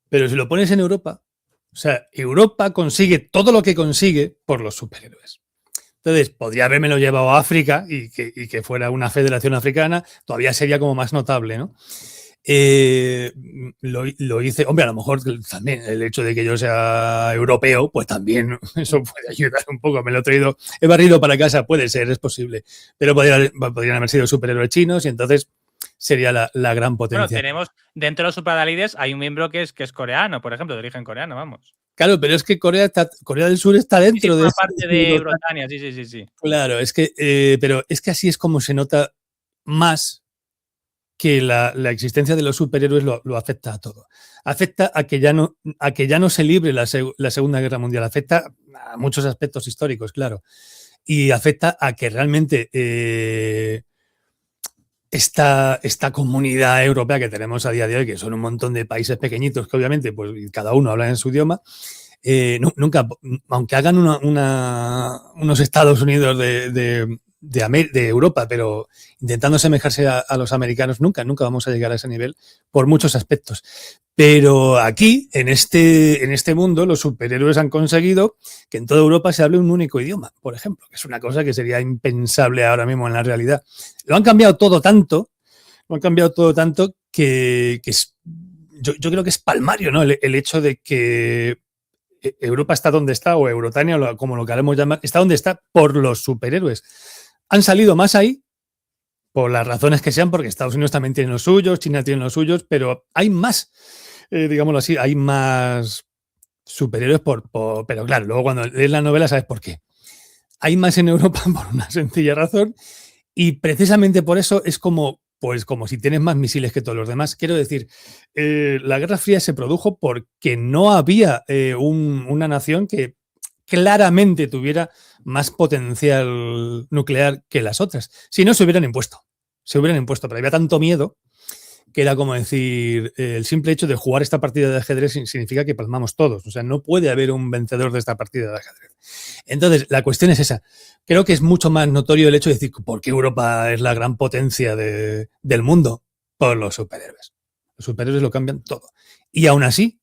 Pero si lo pones en Europa, o sea, Europa consigue todo lo que consigue por los superhéroes. Entonces, podría habérmelo llevado a África y que fuera una federación africana, todavía sería como más notable, ¿no? Lo hice, hombre, a lo mejor también el hecho de que yo sea europeo, pues también eso puede ayudar un poco. Me lo he traído, he barrido para casa, puede ser, es posible, pero podrían haber sido superhéroes chinos y entonces sería la gran potencia. Bueno, tenemos dentro de los superdalides hay un miembro que es coreano, por ejemplo, de origen coreano, vamos. Claro, pero es que Corea del Sur está dentro de parte de Bretaña, sí. Claro, es que, pero es que así es como se nota más que la existencia de los superhéroes lo afecta a todo. Afecta a que ya no se libre la Segunda Guerra Mundial, afecta a muchos aspectos históricos, claro, y afecta a que realmente esta comunidad europea que tenemos a día de hoy, que son un montón de países pequeñitos que obviamente pues cada uno habla en su idioma, nunca, aunque hagan unos Estados Unidos de Europa, pero intentando asemejarse a los americanos, nunca vamos a llegar a ese nivel por muchos aspectos. Pero aquí, en este mundo, los superhéroes han conseguio que en toda Europa se hable un único idioma, por ejemplo, que es una cosa que sería impensable ahora mismo en la realidad. Lo han cambiado todo tanto que yo creo que es palmario, ¿no? El hecho de que Europa está donde está, o Eurotania, como lo queremos llamar, está donde está por los superhéroes. Han salido más ahí, por las razones que sean, porque Estados Unidos también tiene los suyos, China tiene los suyos, pero hay más, digámoslo así, hay más superhéroes pero claro, luego cuando lees la novela sabes por qué. Hay más en Europa por una sencilla razón, y precisamente por eso es como si tienes más misiles que todos los demás. Quiero decir, la Guerra Fría se produjo porque no había una nación que claramente tuviera más potencial nuclear que las otras. Si no, se hubieran impuesto, pero había tanto miedo que era como decir, el simple hecho de jugar esta partida de ajedrez significa que palmamos todos. O sea, no puede haber un vencedor de esta partida de ajedrez. Entonces, la cuestión es esa. Creo que es mucho más notorio el hecho de decir, ¿por qué Europa es la gran potencia del mundo? Por los superhéroes. Los superhéroes lo cambian todo. Y aún así,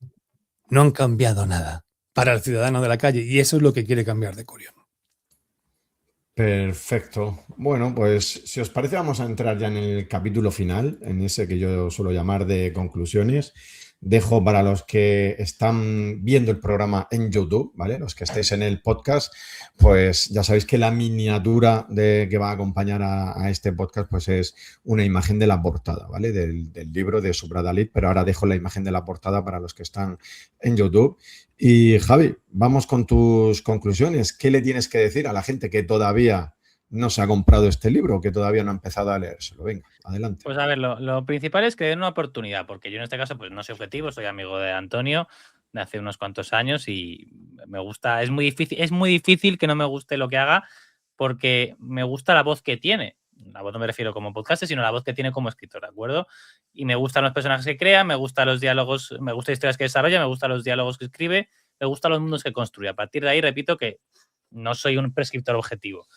no han cambiado nada para el ciudadano de la calle. Y eso es lo que quiere cambiar de Curión. Perfecto. Bueno, pues si os parece vamos a entrar ya en el capítulo final, en ese que yo suelo llamar de conclusiones. Dejo para los que están viendo el programa en YouTube, ¿vale? Los que estéis en el podcast, pues ya sabéis que la miniatura que va a acompañar a este podcast pues es una imagen de la portada, ¿vale? Del libro de Supradalid, pero ahora dejo la imagen de la portada para los que están en YouTube. Y Javi, vamos con tus conclusiones. ¿Qué le tienes que decir a la gente que todavía no se ha comprado este libro, que todavía no ha empezado a leérselo? Venga, adelante. Pues a ver, lo principal es que den una oportunidad, porque yo en este caso pues no soy objetivo, soy amigo de Antonio de hace unos cuantos años y me gusta, es muy difícil que no me guste lo que haga porque me gusta la voz que tiene. La voz no me refiero como podcaster, sino la voz que tiene como escritor, ¿de acuerdo? Y me gustan los personajes que crea, me gustan los diálogos, me gustan historias que desarrolla, me gustan los diálogos que escribe, me gustan los mundos que construye. A partir de ahí, repito que no soy un prescriptor objetivo.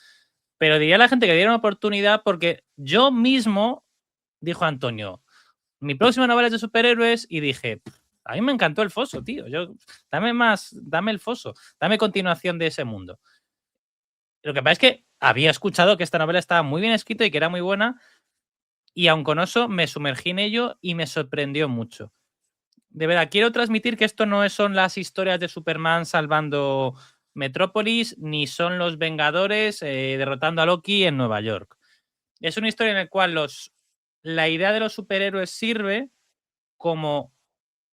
Pero diría a la gente que diera una oportunidad porque yo mismo, dijo Antonio, mi próxima novela es de superhéroes y dije, a mí me encantó El Foso, tío. Dame El Foso, dame continuación de ese mundo. Lo que pasa es que había escuchado que esta novela estaba muy bien escrita y que era muy buena y aun con eso me sumergí en ello y me sorprendió mucho. De verdad, quiero transmitir que esto no son las historias de Superman salvando Metrópolis, ni son los Vengadores derrotando a Loki en Nueva York. Es una historia en la cual la idea de los superhéroes sirve como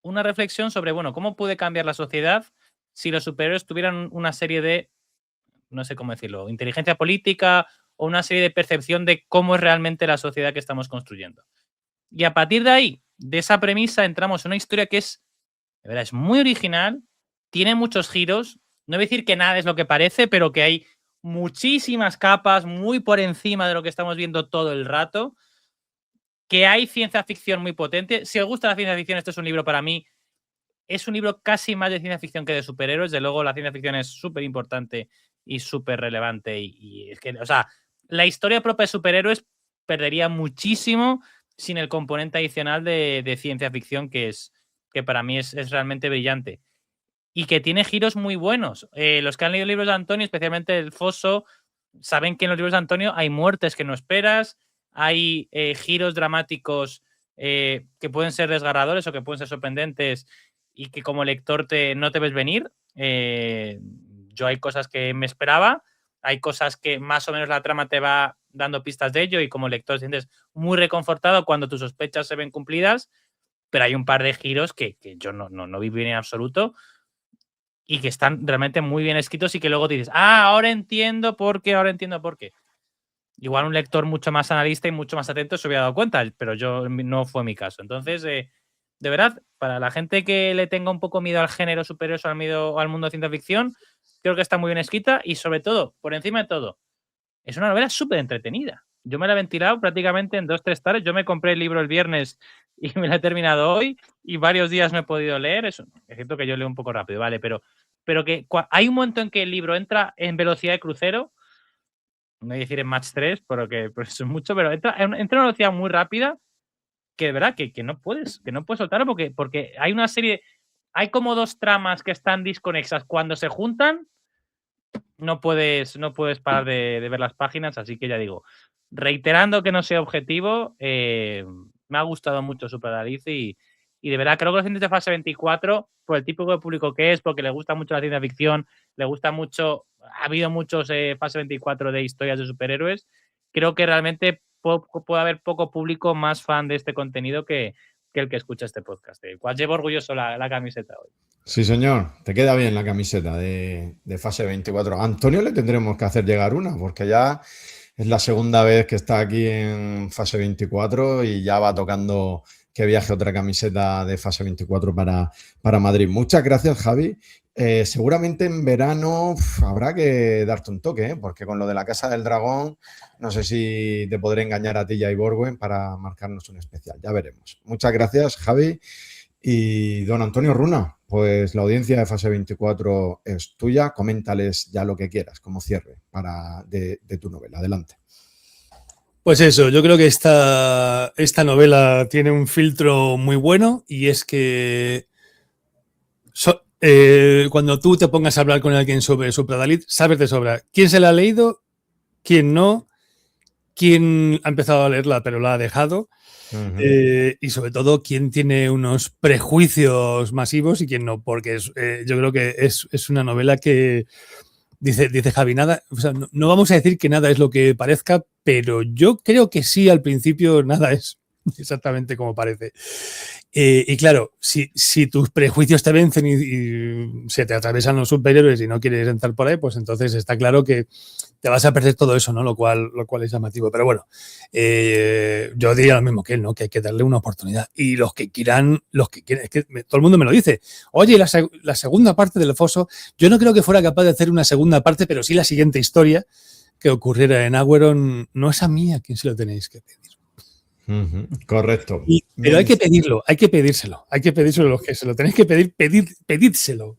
una reflexión sobre, bueno, cómo puede cambiar la sociedad si los superhéroes tuvieran una serie de, no sé cómo decirlo, inteligencia política o una serie de percepción de cómo es realmente la sociedad que estamos construyendo. Y a partir de ahí, de esa premisa, entramos en una historia que es, de verdad, es muy original, tiene muchos giros. No voy a decir que nada es lo que parece, pero que hay muchísimas capas muy por encima de lo que estamos viendo todo el rato. Que hay ciencia ficción muy potente. Si os gusta la ciencia ficción, este es un libro para mí. Es un libro casi más de ciencia ficción que de superhéroes. De luego, la ciencia ficción es súper importante y súper relevante. Y es que, o sea, la historia propia de superhéroes perdería muchísimo sin el componente adicional de ciencia ficción, que para mí es realmente brillante. Y que tiene giros muy buenos. Los que han leído libros de Antonio, especialmente El Foso, saben que en los libros de Antonio hay muertes que no esperas, hay giros dramáticos que pueden ser desgarradores o que pueden ser sorprendentes y que como lector no te ves venir. Yo hay cosas que me esperaba, hay cosas que más o menos la trama te va dando pistas de ello y como lector te sientes muy reconfortado cuando tus sospechas se ven cumplidas, pero hay un par de giros que yo no vi bien en absoluto y que están realmente muy bien escritos y que luego te dices, ahora entiendo por qué. Igual un lector mucho más analista y mucho más atento se hubiera dado cuenta, pero no fue mi caso. Entonces, de verdad, para la gente que le tenga un poco miedo al género superior o al mundo de ciencia ficción, creo que está muy bien escrita y sobre todo, por encima de todo, es una novela súper entretenida. Yo me la he ventilado prácticamente en 2-3 tardes. Yo me compré el libro el viernes y me la he terminado hoy y varios días no he podido leer. Es cierto que yo leo un poco rápido, ¿vale? Pero que hay un momento en que el libro entra en velocidad de crucero, no voy a decir en Match 3, porque pues eso es mucho, pero entra en una velocidad muy rápida que de verdad que no puedes soltarlo porque hay una serie, hay como dos tramas que están desconexas. Cuando se juntan, no puedes parar de ver las páginas, así que ya digo, reiterando que no sea objetivo, me ha gustado mucho Superdalice y de verdad creo que los clientes de fase 24, por el tipo de público que es, porque le gusta mucho la ciencia ficción, le gusta mucho, ha habido muchos fase 24 de historias de superhéroes, creo que realmente puede haber poco público más fan de este contenido que el que escucha este podcast, del cual llevo orgulloso la camiseta hoy. Sí, señor, te queda bien la camiseta de fase 24. A Antonio le tendremos que hacer llegar una, porque ya es la segunda vez que está aquí en fase 24 y ya va tocando que viaje otra camiseta de fase 24 para Madrid. Muchas gracias, Javi. Seguramente en verano habrá que darte un toque, porque con lo de la Casa del Dragón, no sé si te podré engañar a ti y a Iborguen para marcarnos un especial. Ya veremos. Muchas gracias, Javi. Y don Antonio Runa, pues la audiencia de fase 24 es tuya. Coméntales ya lo que quieras como cierre de tu novela. Adelante. Pues eso, yo creo que esta novela tiene un filtro muy bueno y es que cuando tú te pongas a hablar con alguien sobre Superdalice, sabes de sobra quién se la ha leído, quién no, quién ha empezado a leerla pero la ha dejado. Y sobre todo quién tiene unos prejuicios masivos y quién no, porque yo creo que es una novela que dice Javi, nada, o sea, no vamos a decir que nada es lo que parezca, pero yo creo que sí, al principio nada es exactamente como parece. Y claro, si tus prejuicios te vencen y se te atravesan los superhéroes y no quieres entrar por ahí, pues entonces está claro que te vas a perder todo eso, ¿no? Lo cual es llamativo. Pero bueno, yo diría lo mismo que él, ¿no? Que hay que darle una oportunidad. Y los que quieran, es que todo el mundo me lo dice. Oye, la segunda parte del Foso, yo no creo que fuera capaz de hacer una segunda parte, pero sí la siguiente historia que ocurriera en Agüeron. No es a mí a quien se lo tenéis que pedir. Correcto. Pero hay que pedírselo. Hay que pedírselo a los que se lo tenéis que pedir, pedídselo.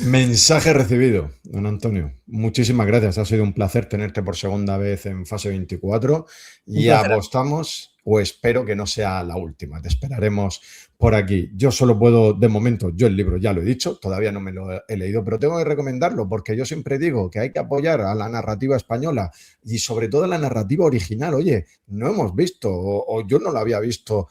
Mensaje recibido, don Antonio. Muchísimas gracias. Ha sido un placer tenerte por segunda vez en fase 24 y apostamos, o espero que no sea la última. Te esperaremos por por aquí. Yo solo puedo, de momento, yo el libro ya lo he dicho, todavía no me lo he leído, pero tengo que recomendarlo porque yo siempre digo que hay que apoyar a la narrativa española y sobre todo a la narrativa original. Oye, no hemos visto, o yo no lo había visto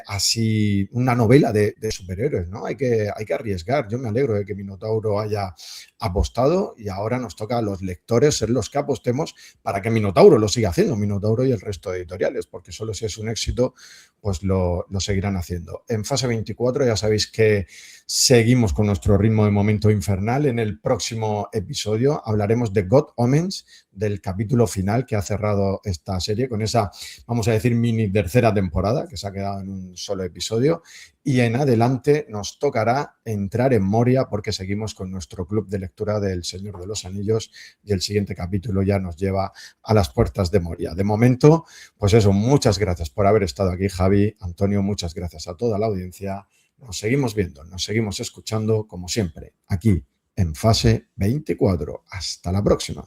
así, una novela de superhéroes, ¿no? Hay que arriesgar. Yo me alegro de que Minotauro haya apostado y ahora nos toca a los lectores ser los que apostemos para que Minotauro lo siga haciendo, Minotauro y el resto de editoriales, porque solo si es un éxito, pues lo seguirán haciendo. En Fase 24 ya sabéis que seguimos con nuestro ritmo de momento infernal. En el próximo episodio hablaremos de God Omens, del capítulo final que ha cerrado esta serie con esa, vamos a decir, mini tercera temporada que se ha quedado en un solo episodio. Y en adelante nos tocará entrar en Moria porque seguimos con nuestro club de lectura del Señor de los Anillos y el siguiente capítulo ya nos lleva a las puertas de Moria. De momento, pues eso, muchas gracias por haber estado aquí, Javi, Antonio, muchas gracias a toda la audiencia. Nos seguimos viendo, nos seguimos escuchando, como siempre, aquí en Fase 24. Hasta la próxima.